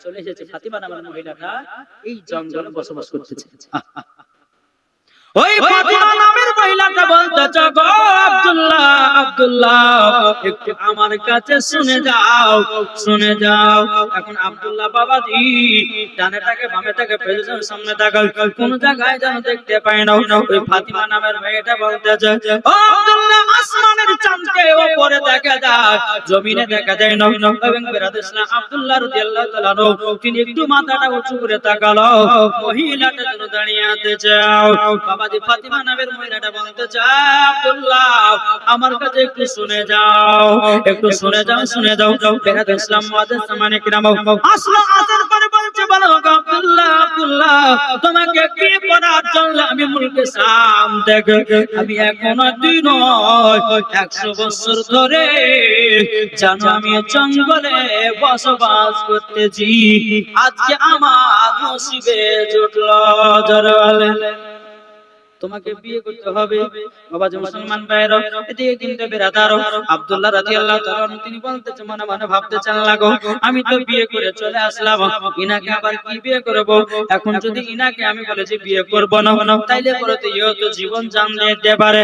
চলে এসেছে ফাতিমা নামের মহিলাটা এই জঙ্গলে বসবাস করতেছে। ওই ফাতিমা নামের মহিলাটা বলতেছে গো আব্দুল্লাহ, আব্দুল্লাহ একটু আমার কাছে শুনে যাও, শুনে যাও। এখন আব্দুল্লাহ বাবাজি ডানে তাকে বামে তাকে পেছনে সামনে তাকায়, কোন জায়গায় যেন দেখতে পায় না। ওই ফাতিমা নামের মেয়েটা বলতেছে ও আব্দুল্লাহ আসমানের চাঁদকে উপরে দেখা যায়, জমিনে দেখা যায় না। এবং বেরাদেশনা আব্দুল্লাহ রাদিয়াল্লাহু তাআলা তিনি একটু মাথাটা উঁচু করে তাকালো, মহিলাটা যেন দাঁড়িয়ে আছে। যাও বাবাজি ফাতিমা নামের মহিলাটা বলতে চায় আব্দুল্লাহ আমার কাছে একটু শুনে যাও, একটু শুনে যাও, শুনে যাও। বেরাদ ইসলাম মুআজ্জিজ সামানে কিরাম আসলো আসার পরে বলছে বলো আব্দুল্লাহ, আব্দুল্লাহ তোমাকে কি করার জন্য আমি মুলকে শাম থেকে আমি এখনো দিন 100 বছর ধরে জানো আমি জঙ্গলে বসবাস করতেছি, আজকে আমার নসিবে জুটলো। জোরে বলেন তোমাকে বিয়ে করতে হবে। বাবাজি মুসলমান ভাইরা এদিকে কিন্তু বেরাদার আব্দুল্লাহ রাদিয়াল্লাহু তাআলা তিনি বলতেছে মনে মনে ভাবতেছেন লাগো আমি তো বিয়ে করে চলে আসলাম, ইনাকে আবার কি বিয়ে করব? এখন যদি ইনাকে আমি বলেছি বিয়ে করব না তাইলে পরে তো ইও তো জীবন জান দিতে পারে।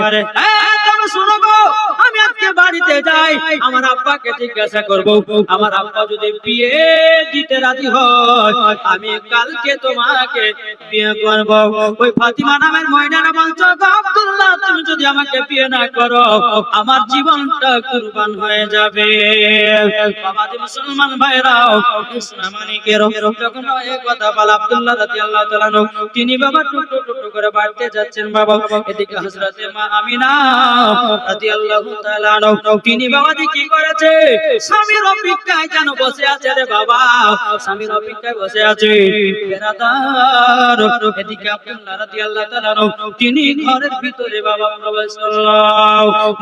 তবে শুনো গো আমি আজকে বাড়িতে যাই, আমার আব্বাকে জিজ্ঞাসা করব, আমার আব্বা যদি বিয়ে দিতে রাজি হয় আমি কালকে তোমাকে বিয়ে করব। ওই ফাতিমা নামের মহিলা বলছো আব্দুল্লাহ তুমি যদি আমাকে বিয়ে না করো আমার জীবনটা কুরবান হয়ে যাবে। বাবাজি মুসলমান ভাইরাও ইসলামানিকেরও যখন এই কথা বল আব্দুল্লাহ রাদিয়াল্লাহু তাআলা তিনি বাবা টুকটু টুকটু করে বাড়তে যাচ্ছেন। বাবা এদিকে হযরত মা আমিনা রাদিয়াল্লাহু তাআলা তিনি বাবাজি কি করেছে স্বামীর অপেক্ষায় যেন বসে আছে রে বাবা, স্বামীর অপেক্ষায় বসে আছে। বেরাদার এদিকে আব্দুল্লাহ রাদিয়াল্লাহু তাআলা তিনি ঘরের ভিতরে বাবা প্রবেশ করলো।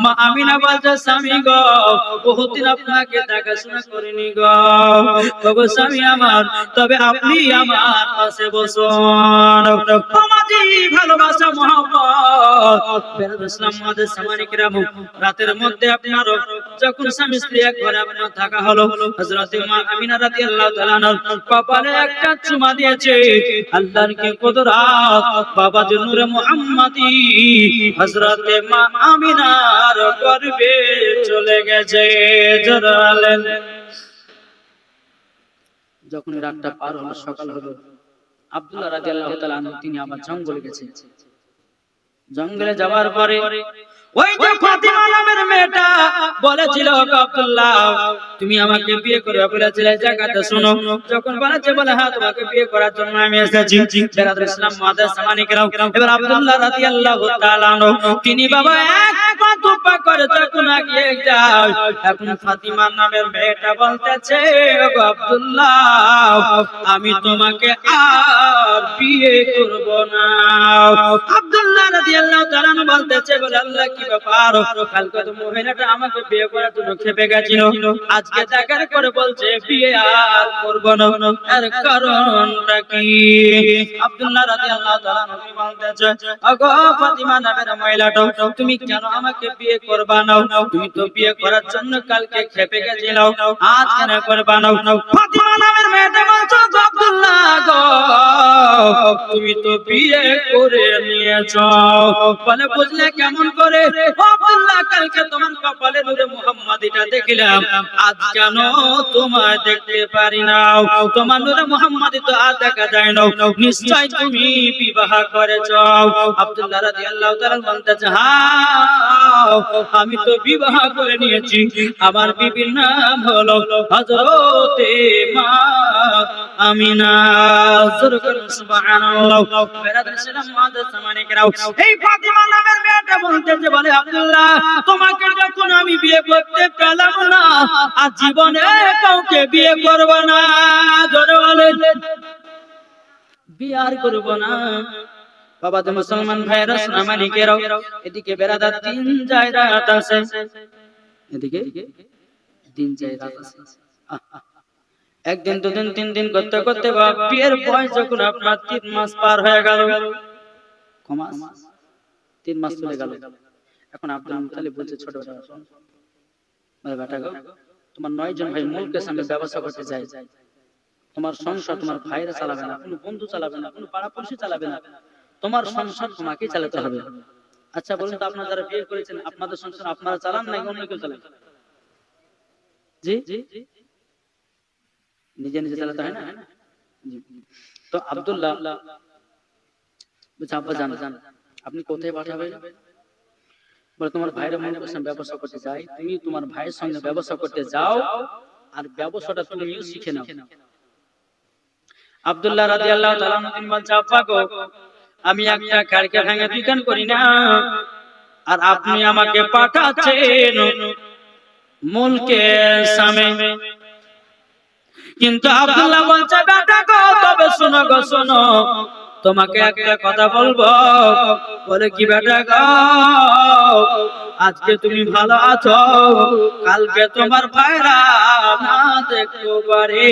মা আমিনা বলছে স্বামী গো বহুদিন আপনাকে দেখাশোনা করিনি গো, তবে স্বামী আমার তবে আপনি আমার পাশে বসুন। তোমাদের ভালোবাসা মহব্বত বেরাদ ইসলাম মুআজ্জিজ সামানি কিরাম রাতের মধ্যে আপনার যখন স্বামী স্ত্রী এক ঘরে আপনার থাকা হলো হযরত মা আমিনা রাদিয়াল্লাহু তাআলা কপালে একটা চুমা দিয়েছে। আল্লাহর কি কুদরত বাবাজি নূরে মুহাম্মাদি হযরত মা আমিনার গর্ভে চলে গেছে। জোরালেন যখন রাতটা পার হলো সকাল হলো আব্দুল্লাহ রাদিয়াল্লাহু তাআলা তিনি আবার জঙ্গলে গেছে। জঙ্গলে যাওয়ার পরে ওই যে ফাতিমা নামের মেয়েটা বলেছিল আব্দুল্লাহ তুমি আমাকে বিয়ে করবে বলেছিলে জায়গাটা শোনো, যখন বলেছে বলে হ্যাঁ তোমাকে বিয়ে করার জন্য আমি এসেছি। বেরাদ ইসলাম মুআজ্জিজ সামানি কিরাম এবার আব্দুল্লাহ রাদিয়াল্লাহু তাআলা তিনি বাবা এক পা দুপা করে যখন এগিয়ে যায় এখন ফাতিমা নামের মেয়েটা বলতেছে ওগো আব্দুল্লাহ আমি তোমাকে আর বিয়ে করব না। আব্দুল্লাহ রাদিয়াল্লাহু তাআলা বলতেছে বলে আল্লাহ কি ব্যাপার, কালকে তো মহিলাটা আমাকে বিয়ে করার জন্য খেপে গেছিল, আজকে দেখার করে বলছে বিয়ে আর করব না, এর কারণটা কি? আব্দুল্লাহ রাদিয়াল্লাহু তাআলা বলতেছে ওগো ফাতিমা নামের মহিলাটা তুমি কেন আমাকে বিয়ে করবা না? তুমি তো বিয়ে করার জন্য কালকে খেপে গেছিল, আজ কেন করবা না? ফাতিমা নামের মেয়েটা বলছে আব্দুল্লাহ গো তুমি তো বিয়ে করে নিয়েছো। বলে বুঝলে কেমন করে? আব্দুল্লাহ কালকে তোমার কপালে নূরে মুহাম্মাদিটা দেখলাম, আজ কেন তোমায় দেখতে পারি না? তোমার নূরে মুহাম্মাদি তো আজ দেখা যায় না, নিশ্চয় তুমি বিবাহ করেছ। আব্দুল্লাহ রাদিয়াল্লাহু তাআলা বলতেছে, হ্যাঁ আমি তো বিবাহ করে নিয়েছি। আমার বিবির নাম হলো হযরতে মা আমিনা। সুবহানাল্লাহ। বেরাদার সালাম মাদার সামানে কেরাও, এই ফাতিমা নামের মেয়েটা বলতেছে, বলে আব্দুল্লাহ তোমাকে যখন আমি বিয়ে করতে পেলাম না, আর জীবনে কাউকে বিয়ে করব না। জোরে বলেন, বিয়ে আর করব না। বাবা তো মুসলমান ভাইরা সোনামানি কেরাও, এদিকে বেরাদার 3 জায়গাত আছে, এদিকে 3 জায়গাত আছে। একদিন দুদিন 3 দিন করতে করতে বিয়ের বয়স যখন আপনার 3 মাস পার হয়ে গেল, 3 মাস চলে গেল। এখন আব্দুল মুত্তালিব বলছে ছোট বেটা গো, তোমার 9 জন ভাই মুলকের সামনে ব্যবসা করতে যায়, তোমার সংসার তোমার ভাইরা চালাবে না, কোনো বন্ধু চালাবে না, কোনো পাড়া পড়শি চালাবে না, তোমার সংসার তোমাকেই চালাতে হবে। আচ্ছা বলুন তো, আপনারা যারা বিয়ে করেছেন আপনাদের সংসার আপনারা চালান নাকি অন্য কেউ চালায়? জি, নিজে নিজে চালাতে হয় না। তো আব্দুল্লাহ বলছে, আব্বা জান আপনি কোথায় পাঠাবেন? বলে তোমার ভাইরা মুলকের সামনে ব্যবসা করতে যায়, তুমি তোমার ভাইয়ের সঙ্গে ব্যবসা করতে যাও, আর ব্যবসাটা তুমিও শিখে নাও। আব্দুল্লাহ রাদিয়াল্লাহু তাআলা তিনি বলছে, আব্বা গো আমি একটা খাড়কে ভাঙে দোকান করি না, আর আপনি আমাকে পাঠাচ্ছেন মুলকের সামনে। কিন্তু আব্দুল্লাহ বলছে, বেটা গো তবে শোনো গো শোনো, তোমাকে একটা কথা বলবো। বলে কি বেটা গো, আজকে তুমি ভালো আছো, কালকে তোমার ভাইরা না দেখতে পারে,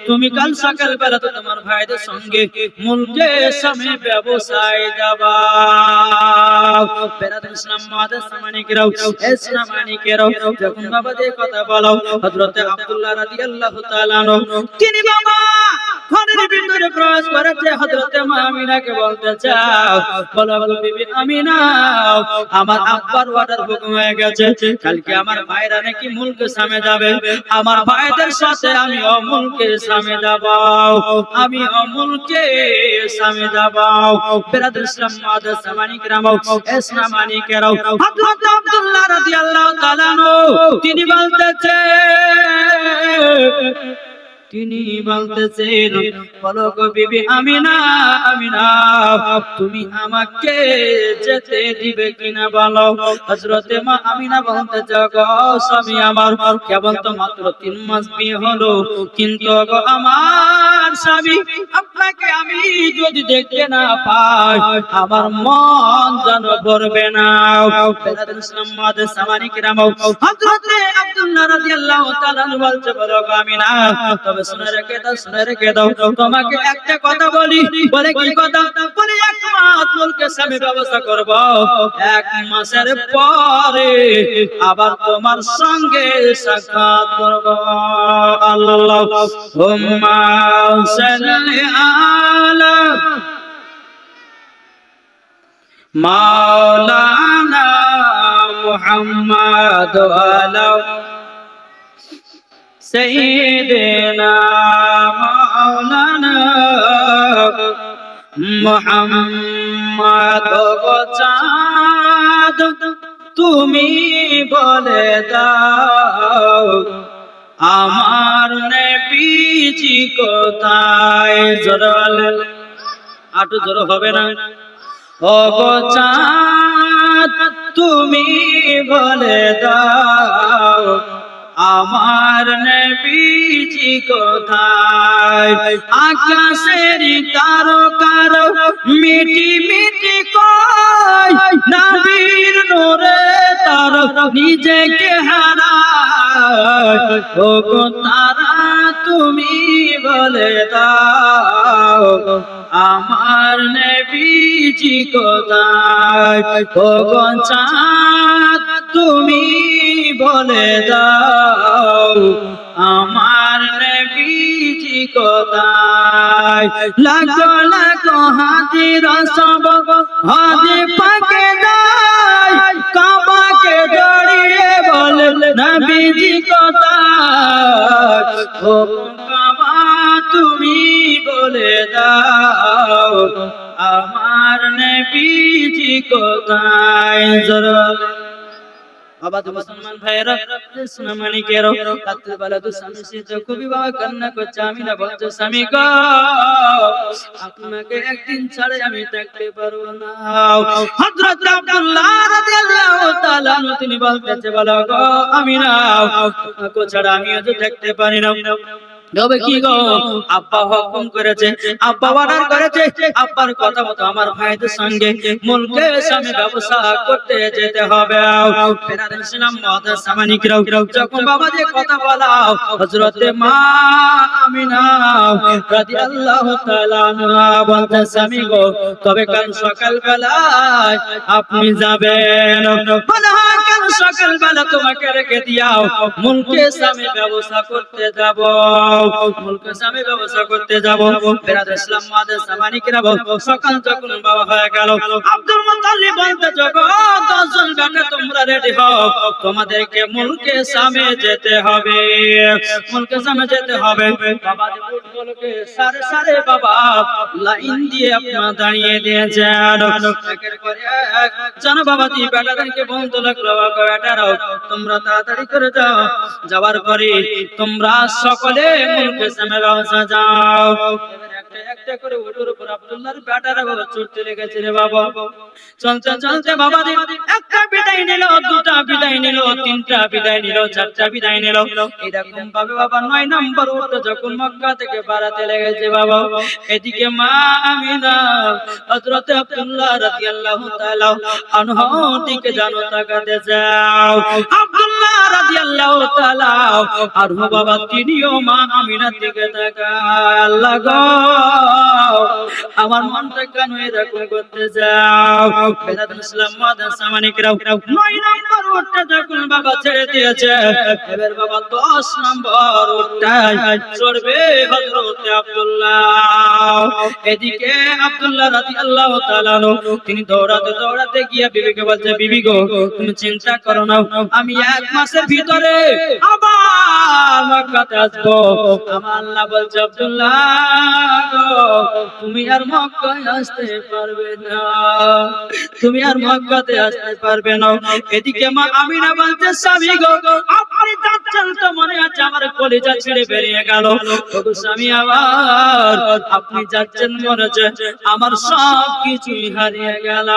তুমি কাল সকাল বেলা তো তোমার ভাইদের সঙ্গে মুলকের সামনে ব্যবসায় যাবা। বেরাদার ইসলাম মাদার সামানিকেরাও, ইসলামানিকেরাও যখন বাবাদের কথা বলো, হযরতে আব্দুল্লাহ রাদিয়াল্লাহু তাআলা তিনি বাবা ঘরের ভিতরে প্রবেশ করেছে, হযরতে মা আমিনাকে বলতে চাও, বলো বলো বিবি আমিনা, আমার আব্বার অর্ডার হুকুম হয়ে গেছে, কালকে আমার ভাইরা নাকি মুলকের সামনে যাবে, আমার ভাইদের সাথে আমি অমুলকের সামনে যাব, আমি অমুলকের সামনে যাব। বেরাদার ইসলাম মাদার সামানিকেরাও, ইসলামানিকেরাও, হযরত আব্দুল্লাহ রাদিয়াল্লাহু তাআলা তিনি বলতেছেন, বলো গো বিবি আমিনা, আমিনা তুমি আমাকে যেতে দিবে কিনা বলো। হযরতে মা আমিনা বলতেছে, গো স্বামী আমার কেবল তো মাত্র 3 মাস বিয়ে হলো, কিন্তু গো আমার স্বামী আপনাকে আমি যদি দেখতে না পাই আমার মন যেন ভরবে না। বেরাদার ইসলাম মাদার সামানিকেরাও, হযরতে আব্দুল্লাহ রাদিয়াল্লাহু তাআলা বলছে, বলো গো আমিনা তবে শুনে রেখে দাও, তোমাকে একটা কথা বলি। বলে কি কথা? বলে 1 মাস মুলকের সামনে ব্যবস্থা করব, 1 মাসের পরে আবার তোমার সঙ্গে সাক্ষাৎ করব। আল্লাহুম্মা সাল্লি আলা মাওলানা মুহাম্মদ ওয়া আলা سيدنا مولانا মুহাম্মদ গো চাঁদ তুমি বলে দাও আমার নবীজি কোথায়? জোরে আটু জোরে হবে না। ও গো চাঁদ তুমি বলে দাও আমার নবীজি কোথায়? আকাশের তারকার মিটি মিটি কয়, নবীর নূরে তার নিজেকে হারায়। ও গো তারা তুমি বলে দাও আমার নবীজি কোথায়? ও গো চাঁদ তুমি বলে দাও আমার নবীজি কোথায়? লাগো লাগো হাজির সব হাজি পাকে যায়, কাবাকে দড়ি নবীজি কোথায় ও বাবা তুমি বলে দাও আমার নবীজি কোথায় জোরে বাবা তো মুসলমান ভাইরা সোনামণি কেরো রাত্রে বেলা তো স্বামী সে তো খুবই বাবা কান্না করছে আমি না বলছে স্বামী গো আপনাকে একদিন ছাড়ে আমি থাকতে পারবো না হযরত আব্দুল্লাহ রাদিয়াল্লাহু তাআলা তিনি বলতেছে বলো গো আমি না আপনাকে ছাড়া আমি আজ থাকতে পারি না তবে কি গো আব্বা হুকুম করেছে আব্বা অর্ডার করেছে আব্বার কথা মতো আমার ভাইদের সঙ্গে মুলকে সামনে ব্যবসা করতে যেতে হবে ফেরার ইসলাম মাদার সামানি কিরাও যখন বাবা যে কথা বলা হযরত মা আমিনা রাদিয়াল্লাহু তাআলা আনহা বলতে স্বামী গো তবে কাল সকাল বেলায় আপনি যাবেন বলে হ্যাঁ কাল সকাল বেলা তোমাকে রেখে দিও মুলকে সামনে ব্যবসা করতে যাব মুলকে সামনে ব্যবসা করতে যাব বেরাদর ইসলাম মাদের সামানি কিরাব সকাল যখন বাবা হয়ে গেল আব্দুল মুত্তালিব বলতে জগো 10 জন বেটা তোমরা রেডি হও তোমাদেরকে মুলকে সামনে যেতে হবে মুলকে সামনে যেতে হবে বাবা উটগুলোকে সারে সারে বাবা লাইন দিয়ে আপনারা দাঁড়িয়ে দিয়েছেন একের পর এক জানো বাবা দি বেটাদেরকে বলতে লাগলো বাবা বেটারাও তোমরা তাড়াতাড়ি করে যাও যাওয়ার পরে তোমরা সকলে মুলকে সামনে ব্যবসা যাও একটা একটা করে উটের উপর আব্দুল্লাহর বেটারা বাবা চড়তে লেগেছে রে বাবা চলতে চলতে বাবা রে একটা বিদায় নিল দুটা বিদায় নিল তিনটা বিদায় নিল চারটা বিদায় নিল এরকম ভাবে বাবা 9 নম্বর উট যখন মক্কা থেকে বাড়াতে লেগেছে বাবা এদিকে মা আমিনা হযরত আব্দুল্লাহ রাদিয়াল্লাহু তাআলা আনহু দিকে জানো তাকাতে যাও আব্দুল্লাহ রাদিয়াল্লাহু তাআলা আনহু বাবা তিনিও মা আমিনার দিকে তাকায় আল্লাহ গো আমার মনটা কেন এরকম করতে যাও বেরাদর ইসলাম মাদার সামানি কিরাও 9 নম্বর উটটা যখন বাবা ছেড়ে দিয়েছে এবার বাবা 10 নম্বর উটটাই চড়বে হযরত আব্দুল্লাহ এদিকে আব্দুল্লাহ রাদিয়াল্লাহু তাআলা তিনি দৌড়াতে দৌড়াতে গিয়ে বিবিকে বলছে বিবি গো তুমি চিন্তা করো না আমি 1 মাসের ভিতরে আবার মক্কাতে আসবো আমার আল্লাহ বলছে আব্দুল্লাহ গো তুমি আর মক্কায় আসতে পারবে না তুমি আর মক্কাতে আসতে পারবে না এদিকে মা আমিনা বলতে স্বামী গো আপনি যাচ্ছেন তো মনে আছে আমার কলিজা ছিঁড়ে বেরিয়ে গেল ওগো স্বামী আমার আপনি যাচ্ছেন মনে হচ্ছে আমার সব কিছুই হারিয়ে গেল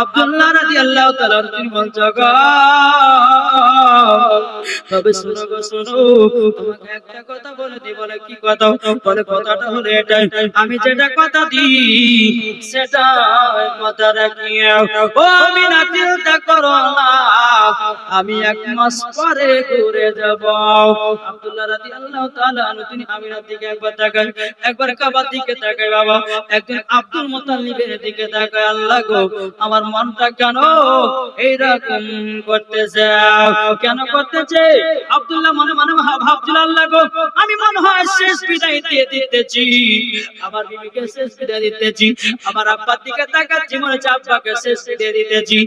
আব্দুল্লাহ রাদিয়াল্লাহু তাআলা তিনি বলছে গো তবে শুনো গো শুনো তোমাকে একটা কথা বলে দিই বলে কি কথা বলে কথাটা হলো এটাই আমি যেটা কথা দিই সেটা কথা রাখিও ও আমি না চিন্তা করো না আমি 1 মাস পরে ঘুরে যাব আব্দুল্লাহ রাদিয়াল্লাহু তাআলা তিনি আমিনার দিকে একবার তাকায় একবার কাবার দিকে তাকায় বাবা একদিন আব্দুল মুত্তালিবের দিকে তাকায় আল্লাহ গো আমার মনটা কেন এইরকম করতেছে কেন করতেছে আব্দুল্লাহ মনে মনে ভাবছিল আল্লাহ গো আমি মনে হয় শেষ বিদায় দিয়ে দিতেছি আমার বিবিকে শেষ বিদায় দিতেছি আমার আব্বার দিকে তাকাচ্ছি মনে হচ্ছে আব্বাকে শেষ বিদায় দিতেছি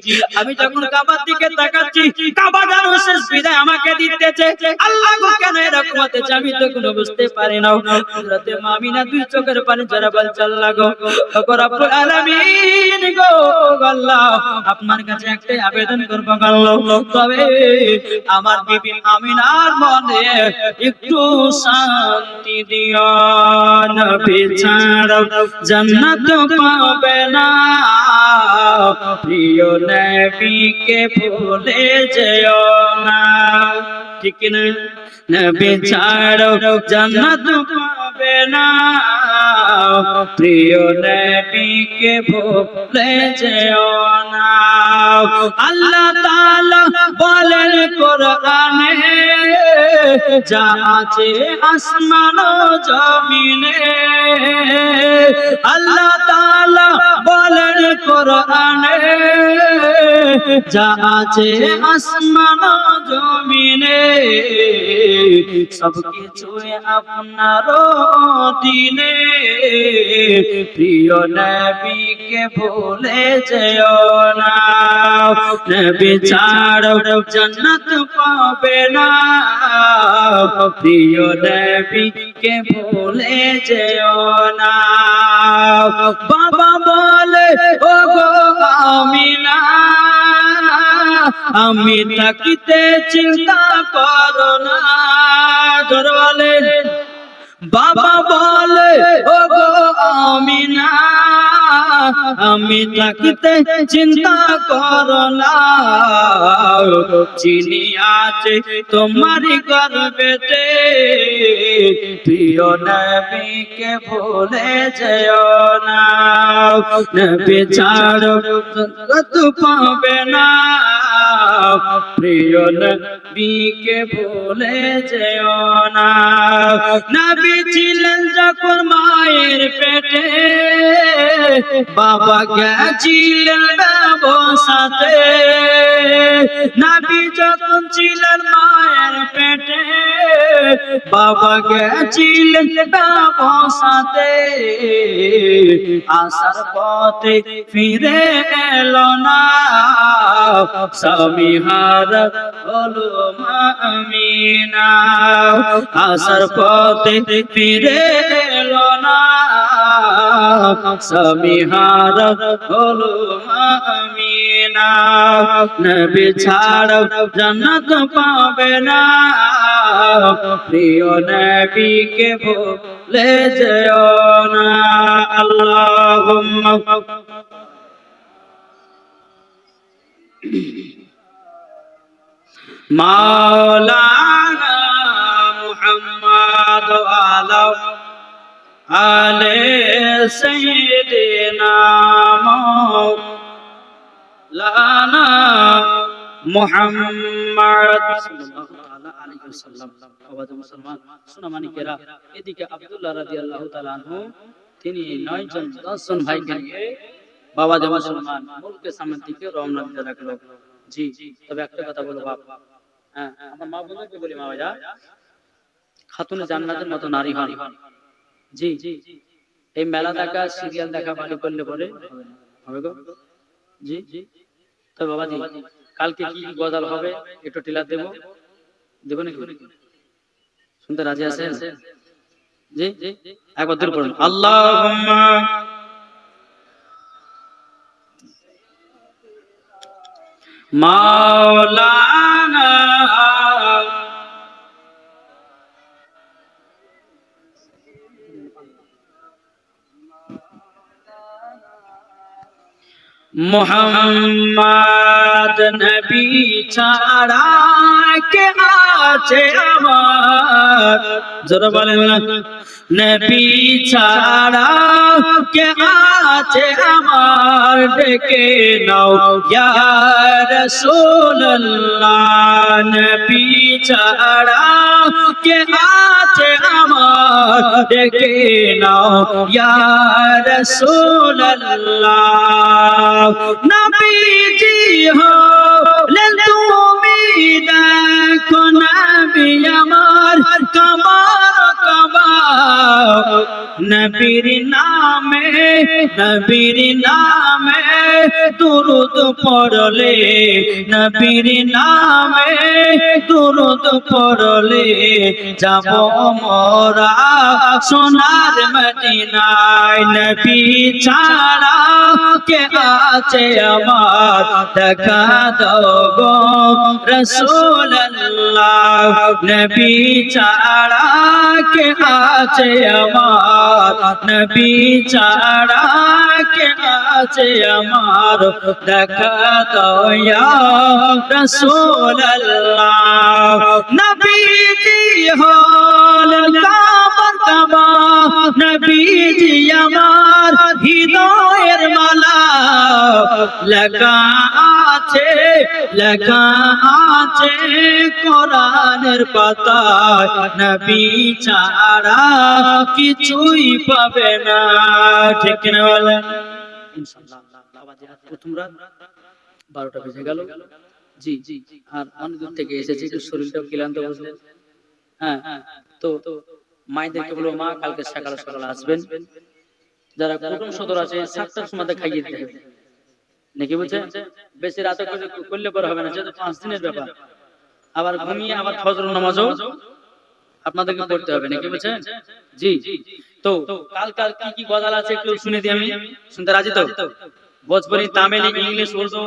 আমি যখন কাবার দিকে তাকাচ্ছি কাবা যেন শেষ বিদায় আমাকে দিতেছে আল্লাহ গো কেন এরকম হতেছে আমি তো কোনো বুঝতে পারি না হযরত আমিনা দুই চোখের পানি ঝরা বলছে আল্লাহ গো ওগো রব্বুল আলামিন গো আল্লাহ আপনার কাছে একটাই আবেদন করব আল্লাহ তবে আমার বিবি আমিনার মনে একটু শান্তি দিও নবী ছাড়া জান্নাত পাবে না প্রিয় নবীকে ভুলে যেও না ঠিক না নবী ছাড়া জান্নাত পাবে না প্রিয় নবীকে ভুলে যেও না আল্লাহ তাআলা বলেন কোরআনে যা আছে আসমান ও জমিনে আল্লাহ তাআলা বলেন কোরআনে যা আছে আসমান ও জমিনে সবকিছুই আপনার দিনে প্রিয় নবীকে ভুলে যেও না নবী ছাড়া জান্নাত পাবে না প্রিয় নবীকে ভুলে যেও না বাবা বলে ও গো আমিনা আমি থাকিতে চিন্তা করো না জোরে বলেন বাবা বলে ও গো আমিনা আমি থাকিতে চিন্তা করো না চিনি আছে তোমার গর্বেতে প্রিয় নবীকে ভুলে যেও না নবী ছাড়ো জগৎ পাবে না প্রিয় নবীকে ভুলে যেও না নবী ছিলেন যখন মায়ের পেটে বাবা গেছিলেন ব্যবসাতে নবী যখন ছিলেন মায়ের পেটে বাবা গেছিলেন ব্যবসাতে আসার পথে ফিরে এলো না স্বামী হারা হলো মা আমিনা আসার পথে ফিরে এলো না স্বামী হারা হলো মা আমিনা নবী ছাড়া জান্নাত পাবে না প্রিয় নবীকে ভুলে যেও না আল্লাহুম্মা মাওলানা মুহাম্মদ আলা আলে সাইয়্যিদিনা মাওলানা মুহাম্মদ সাল্লাল্লাহু তাআলা আলাইহি ওয়াসাল্লাম আওয়াজ মুসলমান সুনামানিকেরা এদিকে আব্দুল্লাহ রাদিয়াল্লাহু তাআলা আনহু তিনি 9 জন 10 জন ভাইকে নিয়ে বাবা জামা মুসলমান মুলকে সামনে দিকে রওনা দিতে লাগলো জি তবে একটা কথা বলবো বাপ হ্যাঁ আমার মা বোনকে বলি মা ভাইয়া খাতুনে জান্নাতের মতো নারী হন জি এই মেলা দেখা সিরিয়াল দেখা ভালো করলে পরে হবে গো জি তো বাবাজি কালকে কি গজাল হবে একটু টিলার দেব নাকি শুনতে রাজি আছেন জি একবার দূর পড়ুন আল্লাহুম্মা মাওলানা মুহাম্মদ নবী ছাড়া কে আছে আমার জোরে বলেন না নবী ছাড়া কে আছে আমার ডেকে নাও ইয়া রাসূলুল্লাহ নবী ছাড়া কে আছে আমার ডেকে নাও ইয়া রাসূলুল্লাহ নবীজি হলেন তুমি দেখো নবী আমার কামার কামার নবীর নামে দুরূদ পড়লে নবীর নামে দুরূদ পড়লে যাব মোরা সোনার মদিনায় নবী ছাড়া কে আছে আমার দেখা দাও গো রাসূলুল্লাহ নবী ছাড়া কে আছে আমার নবী ছাড়া কে আছে আমার দেখা দাও ইয়া রাসূলুল্লাহ নবীজি হলেন কাবার কাবা নবীজি আমার হৃদয়ের মালা লেখা আছে কোরআনের পাতায় নবী ছাড়া কিছুই পাবে না ঠিক না বলেন ইনশাআল্লাহ প্রথম রাত 12টা বেজে গেল জি আর অনেক দূর থেকে এসেছি একটু শরীরটাও ক্লান্ত বুঝলেন হ্যাঁ, তো মায়েদেরকে বলবো মা কালকে সকাল সকাল আসবেন, যারা কুটুম সদর আছে 7টার সময় খাইয়ে দিতে হবে নাকি বুঝছেন, বেশি রাতে করলে পরে হবে না, যেহেতু 5 দিনের ব্যাপার। আবার ঘুমিয়ে আবার ফজর নামাজও আপনাদেরকে পড়তে হবে নাকি বুঝছেন। জি, তো কাল কাল কি কি গজাল আছে একটু শুনে দিই আমি, শুনতে রাজি তো? ভোজপুরি, তামিল, ইংলিশ, উর্দু